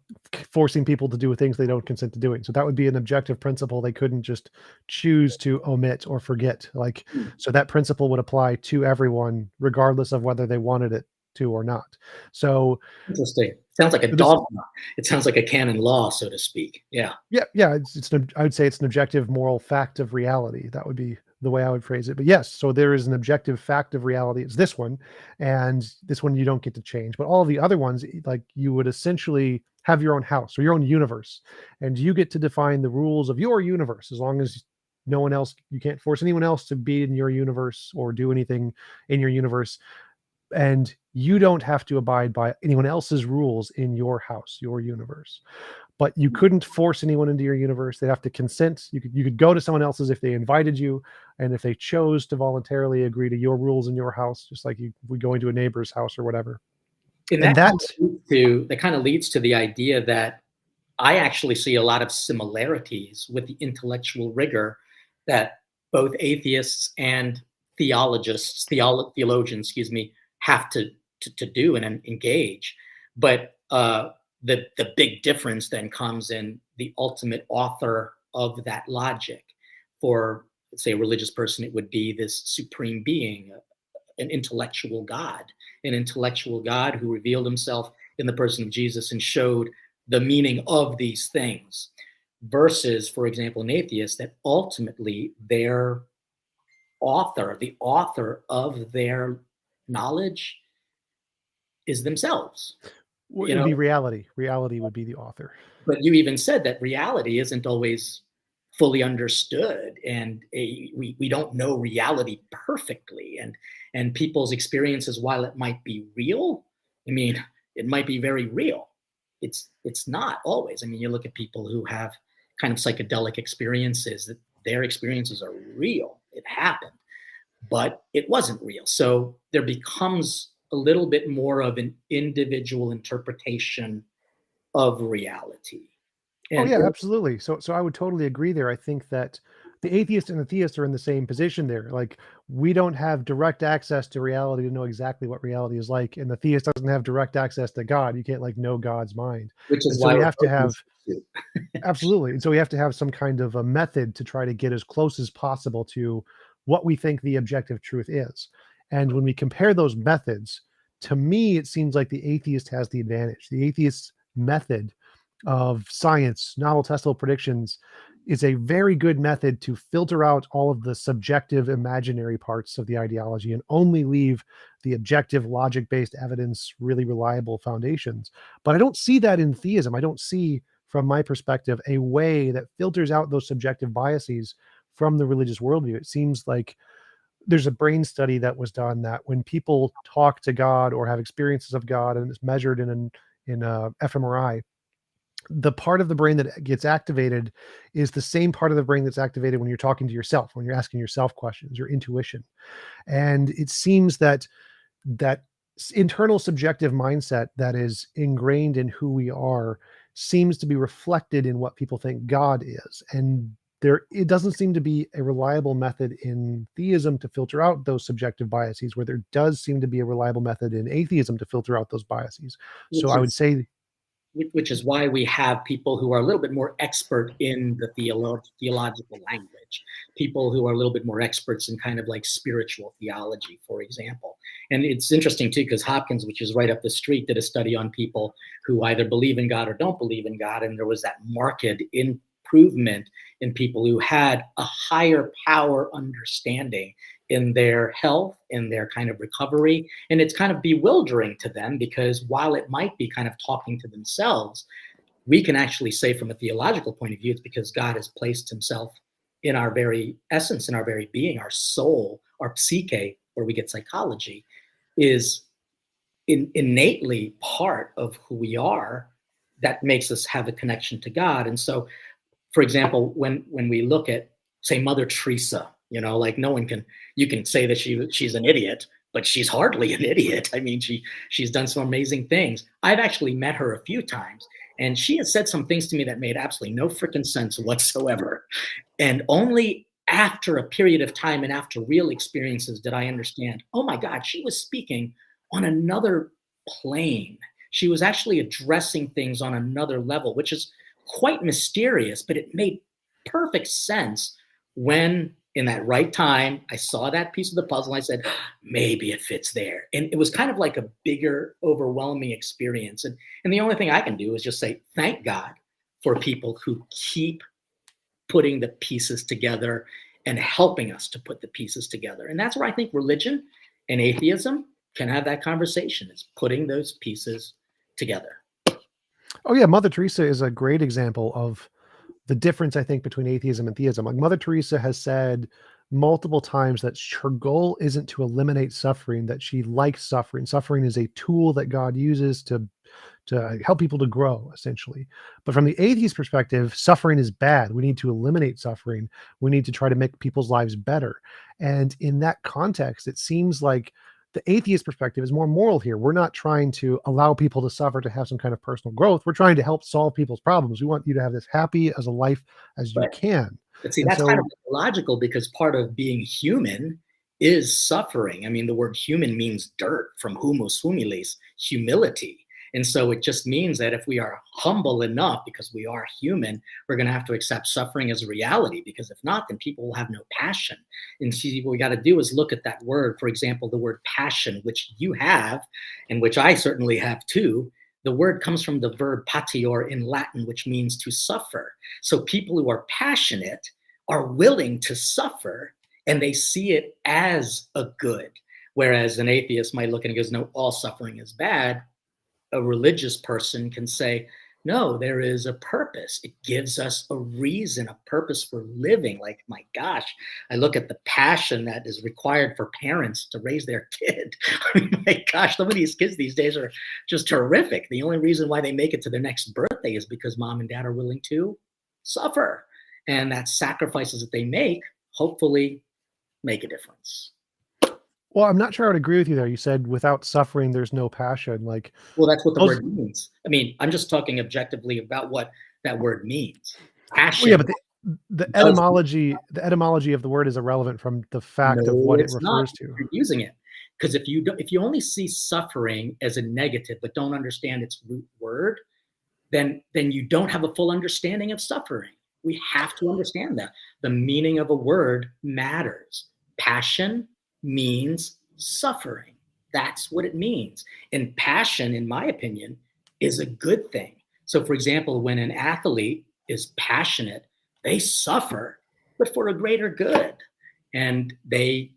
forcing people to do things they don't consent to doing. So that would be an objective principle they couldn't just choose to omit or forget. Like, so that principle would apply to everyone, regardless of whether they wanted it to or not. So Interesting. Sounds like a this, dogma. It sounds like a canon law, so to speak. Yeah. yeah, yeah, I would say it's an objective moral fact of reality. That would be the way I would phrase it. But yes, so there is an objective fact of reality. It's this one, and this one you don't get to change. But all of the other ones, like you would essentially have your own house or your own universe, and you get to define the rules of your universe as long as no one else, you can't force anyone else to be in your universe or do anything in your universe. And you don't have to abide by anyone else's rules in your house, your universe, but you couldn't force anyone into your universe. They'd have to consent. You could go to someone else's if they invited you, and if they chose to voluntarily agree to your rules in your house, just like you would go into a neighbor's house or whatever. And And that, that kind of leads to the idea that I actually see a lot of similarities with the intellectual rigor that both atheists and theologians, excuse me, have to do and engage. But the big difference then comes in the ultimate author of that logic. For, let's say, a religious person, it would be this supreme being, an intellectual God who revealed himself in the person of Jesus and showed the meaning of these things, versus, for example, an atheist, that ultimately their the author of their knowledge is themselves. it You would know, be reality. Reality would be the author. but you even said that reality isn't always fully understood, and we don't know reality perfectly, and people's experiences, while it might be real, I mean, it might be very real, it's not always. I mean, you look at people who have kind of psychedelic experiences, that their experiences are real, it happened, but it wasn't real. So there becomes a little bit more of an individual interpretation of reality. Oh And yeah, absolutely. So I would totally agree there. I think that the atheist and the theist are in the same position there. Like, we don't have direct access to reality to know exactly what reality is like, and the theist doesn't have direct access to God. You can't like know God's mind. which And is so why we we're have to both have, Muslims too. absolutely. And so we have to have some kind of a method to try to get as close as possible to what we think the objective truth is. And when we compare those methods, to me, it seems like the atheist has the advantage. The atheist method of science, novel testable predictions, is a very good method to filter out all of the subjective, imaginary parts of the ideology and only leave the objective, logic based evidence, really reliable foundations. But I don't see that in theism. I don't see, from my perspective, a way that filters out those subjective biases from the religious worldview. It seems like there's a brain study that was done that when people talk to God or have experiences of God, and it's measured in a fMRI, the part of the brain that gets activated is the same part of the brain that's activated when you're talking to yourself, when you're asking yourself questions, your intuition. And it seems that that internal subjective mindset that is ingrained in who we are seems to be reflected in what people think God is. And there, it doesn't seem to be a reliable method in theism to filter out those subjective biases, where there does seem to be a reliable method in atheism to filter out those biases. So which I would is say, which is why we have people who are a little bit more expert in the theological language, people who are a little bit more experts in kind of like spiritual theology, for example. And it's interesting too, because Hopkins, which is right up the street, did a study on people who either believe in God or don't believe in God, and there was that marked improvement in people who had a higher power understanding in their health, in their kind of recovery. And it's kind of bewildering to them, because while it might be kind of talking to themselves, we can actually say from a theological point of view, it's because God has placed himself in our very essence, in our very being, our soul, our psyche, where we get psychology, is innately part of who we are, that makes us have a connection to God. And so, for example, when we look at, say, Mother Teresa, like, no one can, you can say that she's an idiot, but she's hardly an idiot. I mean, she's done some amazing things. I've actually met her a few times, and she has said some things to me that made absolutely no freaking sense whatsoever. And only after a period of time and after real experiences did I understand, oh my God, she was speaking on another plane. She was actually addressing things on another level, which is quite mysterious, but it made perfect sense when in that right time I saw that piece of the puzzle. I said, maybe it fits there. And it was kind of like a bigger, overwhelming experience. And the only thing I can do is just say, thank God for people who keep putting the pieces together and helping us to put the pieces together. And that's where I think religion and atheism can have that conversation, is putting those pieces together. Oh yeah, Mother Teresa is a great example of the difference, I think, between atheism and theism. Like Mother Teresa has said multiple times that her goal isn't to eliminate suffering, that she likes suffering. Suffering is a tool that God uses to help people to grow, essentially. But from the atheist perspective, suffering is bad. We need to eliminate suffering. We need to try to make people's lives better. And in that context, it seems like the atheist perspective is more moral here. We're not trying to allow people to suffer to have some kind of personal growth. We're trying to help solve people's problems. We want you to have as happy as a life as you Right. can. But see, And that's kind so, of logical, because part of being human is suffering. I mean, the word human means dirt, from humus humilis, humility. And so it just means that if we are humble enough, because we are human, we're going to have to accept suffering as a reality, because if not, then people will have no passion. And see, what we got to do is look at that word. For example, the word passion, which you have, and which I certainly have too. The word comes from the verb patior in Latin, which means to suffer. So people who are passionate are willing to suffer, and they see it as a good. Whereas an atheist might look and goes, no, all suffering is bad. A religious person can say, no, there is a purpose. It gives us a reason, a purpose for living. Like, my gosh, I look at the passion that is required for parents to raise their kid. I mean, my gosh, some of these kids these days are just terrific. The only reason why they make it to their next birthday is because mom and dad are willing to suffer. And that sacrifices that they make, hopefully, make a difference. well, I'm not sure I would agree with you there. You said without suffering, there's no passion. Like Well, that's what the those, word means. I mean, I'm just talking objectively about what that word means. well, yeah, Passion but the does etymology of the word is irrelevant from the fact of no, what it it's not. refers to. You're using it. Because if you only see suffering as a negative but don't understand its root word, then you don't have a full understanding of suffering. We have to understand that the meaning of a word matters. Passion means suffering. That's what it means. And passion, in my opinion, is a good thing. So, for example, when an athlete is passionate, they suffer, but for a greater good. And they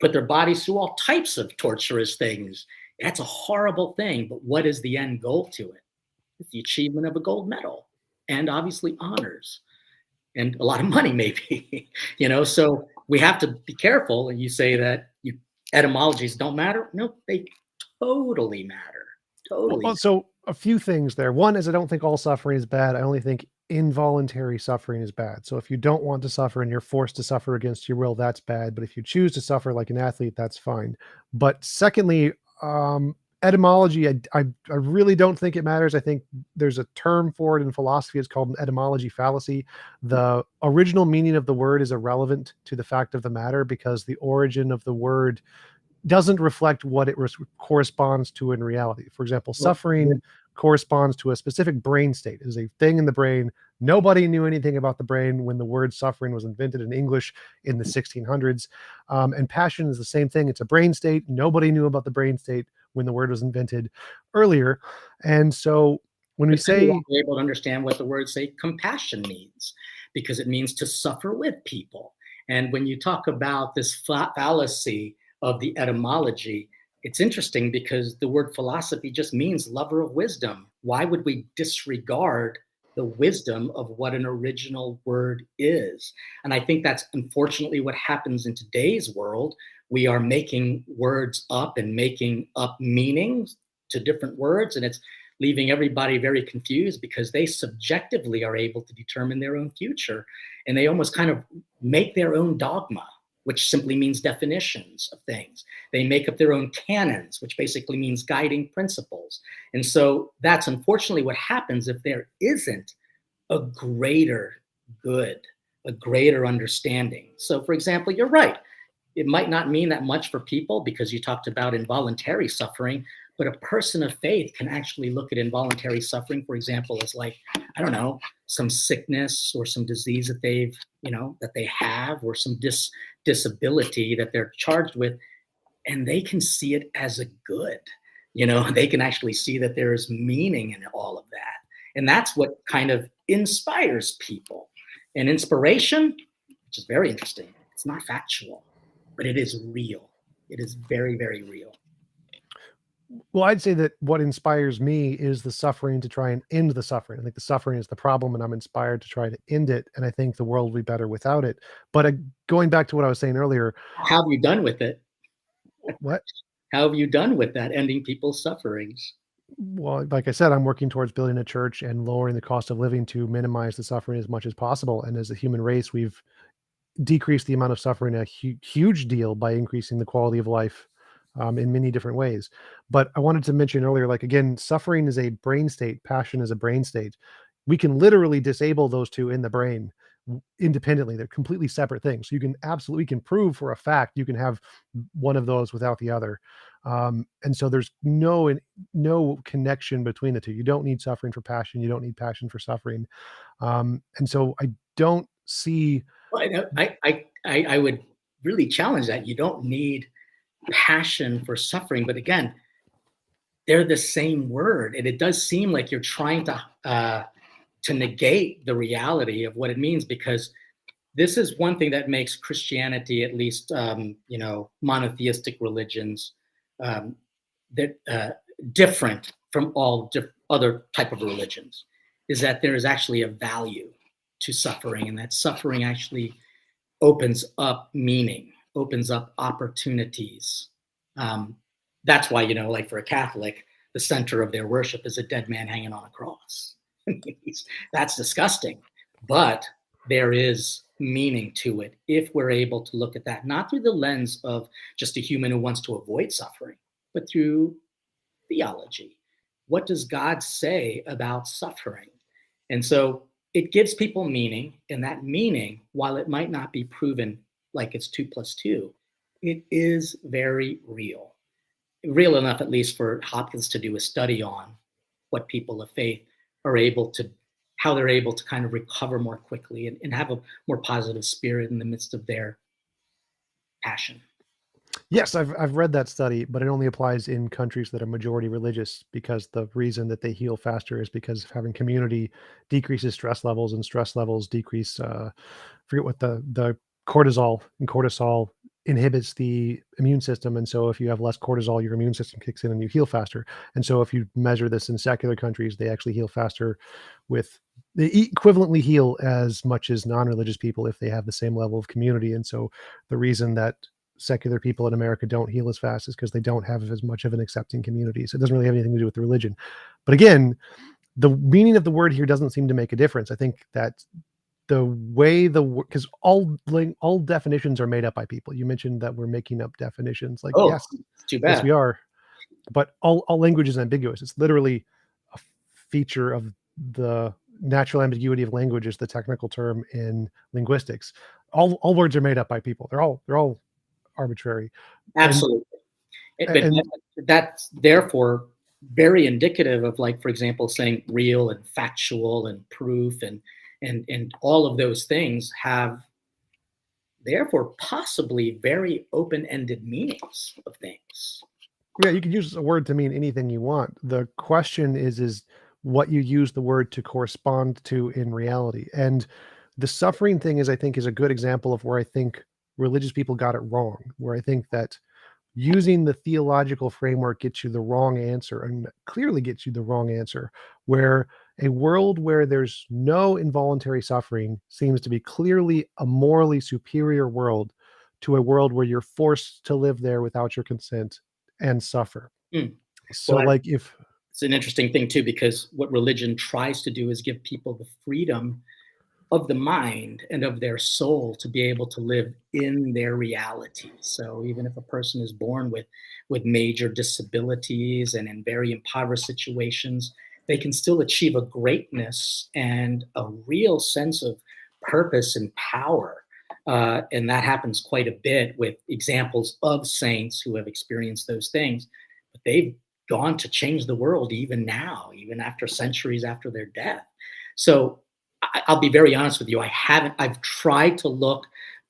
put their bodies through all types of torturous things. That's a horrible thing. But what is the end goal to it? It's the achievement of a gold medal, and obviously honors, and a lot of money, maybe. So we have to be careful. And you say that etymologies don't matter. No, they totally matter. Totally. So a few things there. One is I don't think all suffering is bad. I only think involuntary suffering is bad. So if you don't want to suffer and you're forced to suffer against your will, that's bad. But if you choose to suffer like an athlete, that's fine. But secondly, etymology, I really don't think it matters. I think there's a term for it in philosophy. It's called an etymology fallacy. The original meaning of the word is irrelevant to the fact of the matter, because the origin of the word doesn't reflect what it corresponds to in reality. For example, suffering corresponds to a specific brain state. It is a thing in the brain. Nobody knew anything about the brain when the word suffering was invented in English in the 1600s. And passion is the same thing. It's a brain state. Nobody knew about the brain state when the word was invented earlier. And so when we say, we're able to understand what the word, say, compassion means, because it means to suffer with people. And when you talk about this fallacy of the etymology, it's interesting because the word philosophy just means lover of wisdom. Why would we disregard the wisdom of what an original word is? And I think that's unfortunately what happens in today's world. We are making words up and making up meanings to different words, and it's leaving everybody very confused because they subjectively are able to determine their own future, and they almost kind of make their own dogma, which simply means definitions of things. They make up their own canons, which basically means guiding principles. And so that's unfortunately what happens if there isn't a greater good, a greater understanding. So, for example, you're right. It might not mean that much for people because you talked about involuntary suffering, But a person of faith can actually look at involuntary suffering, for example, as like, I don't know, some sickness or some disease that that they have, or some disability that they're charged with, and they can see it as a good. They can actually see that there is meaning in all of that. And that's what kind of inspires people. And inspiration, which is very interesting, it's not factual, but it is real. It is very, very real. Well, I'd say that what inspires me is the suffering to try and end the suffering. I think the suffering is the problem, and I'm inspired to try to end it. And I think the world will be better without it. But going back to what I was saying earlier, How have you done with it? what? How have you done with that, ending people's sufferings? Well, like I said, I'm working towards building a church and lowering the cost of living to minimize the suffering as much as possible. And as a human race, we've decreased the amount of suffering a huge deal by increasing the quality of life in many different ways. But I wanted to mention earlier, like, again, suffering is a brain state, passion is a brain state. We can literally disable those two in the brain independently. They're completely separate things. You can absolutely can prove for a fact you can have one of those without the other. And so there's no connection between the two. You don't need suffering for passion. You don't need passion for suffering. And so I don't see. Well, I would really challenge that. You don't need passion for suffering, but again, they're the same word, and it does seem like you're trying to negate the reality of what it means, because this is one thing that makes Christianity, at least monotheistic religions, different from all other type of religions, is that there is actually a value to suffering, and that suffering actually opens up meaning, opens up opportunities. That's why, like for a Catholic, the center of their worship is a dead man hanging on a cross. That's disgusting, but there is meaning to it if we're able to look at that, not through the lens of just a human who wants to avoid suffering, but through theology. What does God say about suffering? And so it gives people meaning, and that meaning, while it might not be proven like it's 2 + 2, it is very real. Real enough, at least, for Hopkins to do a study on what people of faith are able to, how they're able to kind of recover more quickly and have a more positive spirit in the midst of their passion. Yes, I've read that study, but it only applies in countries that are majority religious, because the reason that they heal faster is because having community decreases stress levels, and stress levels decrease. Forget what the cortisol, and cortisol inhibits the immune system, and so if you have less cortisol, your immune system kicks in and you heal faster. And so if you measure this in secular countries, they actually heal faster they equivalently heal as much as non-religious people if they have the same level of community. And so the reason that secular people in America don't heal as fast is because they don't have as much of an accepting community. So it doesn't really have anything to do with the religion. But again, the meaning of the word here doesn't seem to make a difference. I think that the way because all definitions are made up by people. You mentioned that we're making up definitions. Like, Oh, yes, too bad. yes, we are. But all language is ambiguous. It's literally a feature of the natural ambiguity of language, is the technical term in linguistics. All words are made up by people. They're all arbitrary. Absolutely. But that's therefore very indicative of, like, for example, saying real and factual and proof and all of those things have therefore possibly very open-ended meanings of things. Yeah, you can use a word to mean anything you want. The question is what you use the word to correspond to in reality. And the suffering thing I think is a good example of where I think religious people got it wrong, where I think that using the theological framework gets you the wrong answer, and clearly gets you the wrong answer, where a world where there's no involuntary suffering seems to be clearly a morally superior world to a world where you're forced to live there without your consent and suffer. So, Well, like, if it's an interesting thing too, because what religion tries to do is give people the freedom of the mind and of their soul to be able to live in their reality. So even if a person is born with major disabilities and in very impoverished situations, they can still achieve a greatness and a real sense of purpose and power. And that happens quite a bit with examples of saints who have experienced those things. But they've gone to change the world even now, even after centuries after their death. So I'll be very honest with you. I've tried to look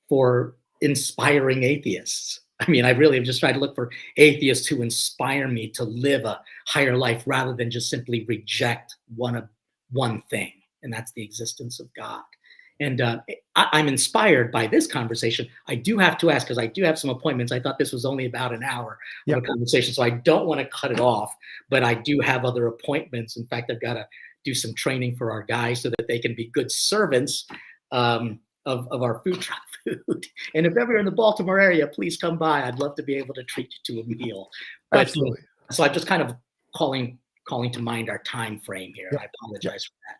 for inspiring atheists. I mean, I really have just tried to look for atheists who inspire me to live a higher life rather than just simply reject one thing, and that's the existence of God. And I'm inspired by this conversation. I do have to ask, because I do have some appointments. I thought this was only about an hour of a conversation, so I don't want to cut it off, but I do have other appointments. In fact, I've got to do some training for our guys so that they can be good servants of our food truck food. And if ever you're in the Baltimore area, please come by. I'd love to be able to treat you to a meal. But, Absolutely. So I'm just kind of calling to mind our time frame here. Yeah. I apologize for that.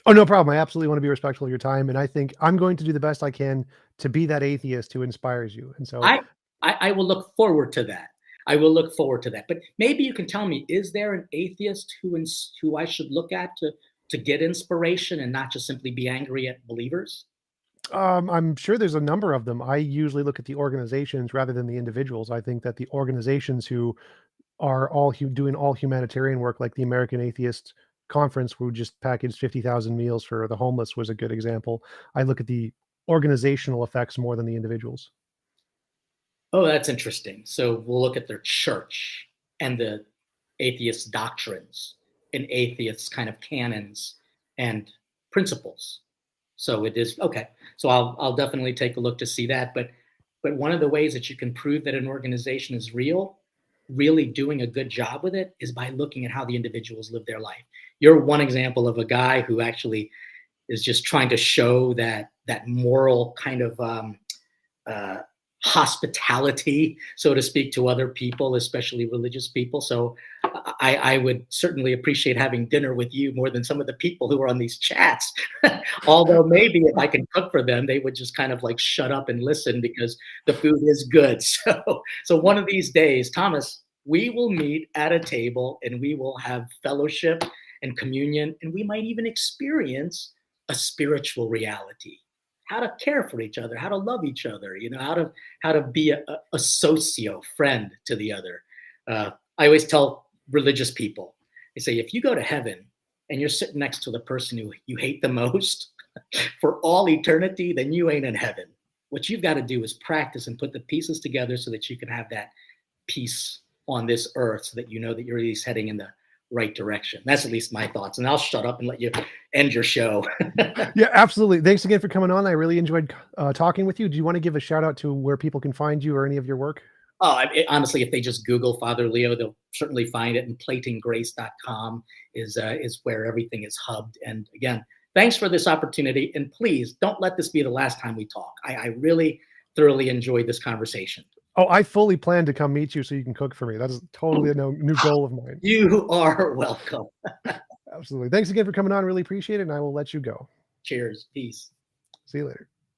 Oh, no problem. I absolutely want to be respectful of your time, and I think I'm going to do the best I can to be that atheist who inspires you. And so I will look forward to that. I will look forward to that. But maybe you can tell me, is there an atheist who I should look at to get inspiration and not just simply be angry at believers? I'm sure there's a number of them. I usually look at the organizations rather than the individuals. I think that the organizations who are all doing all humanitarian work, like the American Atheist Conference, who just packaged 50,000 meals for the homeless, was a good example. I look at the organizational effects more than the individuals. Oh, that's interesting. So we'll look at their church and the atheist doctrines and atheist kind of canons and principles. So it is okay. So I'll definitely take a look to see that. But one of the ways that you can prove that an organization is real, really doing a good job with it, is by looking at how the individuals live their life. You're one example of a guy who actually is just trying to show that moral kind of hospitality, so to speak, to other people, especially religious people. So I would certainly appreciate having dinner with you more than some of the people who are on these chats. Although maybe if I can cook for them, they would just kind of like shut up and listen because the food is good. So one of these days, Thomas, we will meet at a table and we will have fellowship and communion, and we might even experience a spiritual reality. How to care for each other, how to love each other, how to be a socio friend to the other. I always tell religious people, I say, if you go to heaven and you're sitting next to the person who you hate the most for all eternity, then you ain't in heaven. What you've got to do is practice and put the pieces together so that you can have that peace on this earth, so that you know that you're at least heading in the right direction. That's at least my thoughts, and I'll shut up and let you end your show. Yeah, absolutely. Thanks again for coming on. I really enjoyed talking with you. Do you want to give a shout out to where people can find you or any of your work? Honestly, if they just Google Father Leo, they'll certainly find it. And platinggrace.com is where everything is hubbed. And again, thanks for this opportunity. And please don't let this be the last time we talk. I really thoroughly enjoyed this conversation. Oh, I fully plan to come meet you so you can cook for me. That is totally a new goal of mine. You are welcome. Absolutely. Thanks again for coming on. Really appreciate it. And I will let you go. Cheers. Peace. See you later.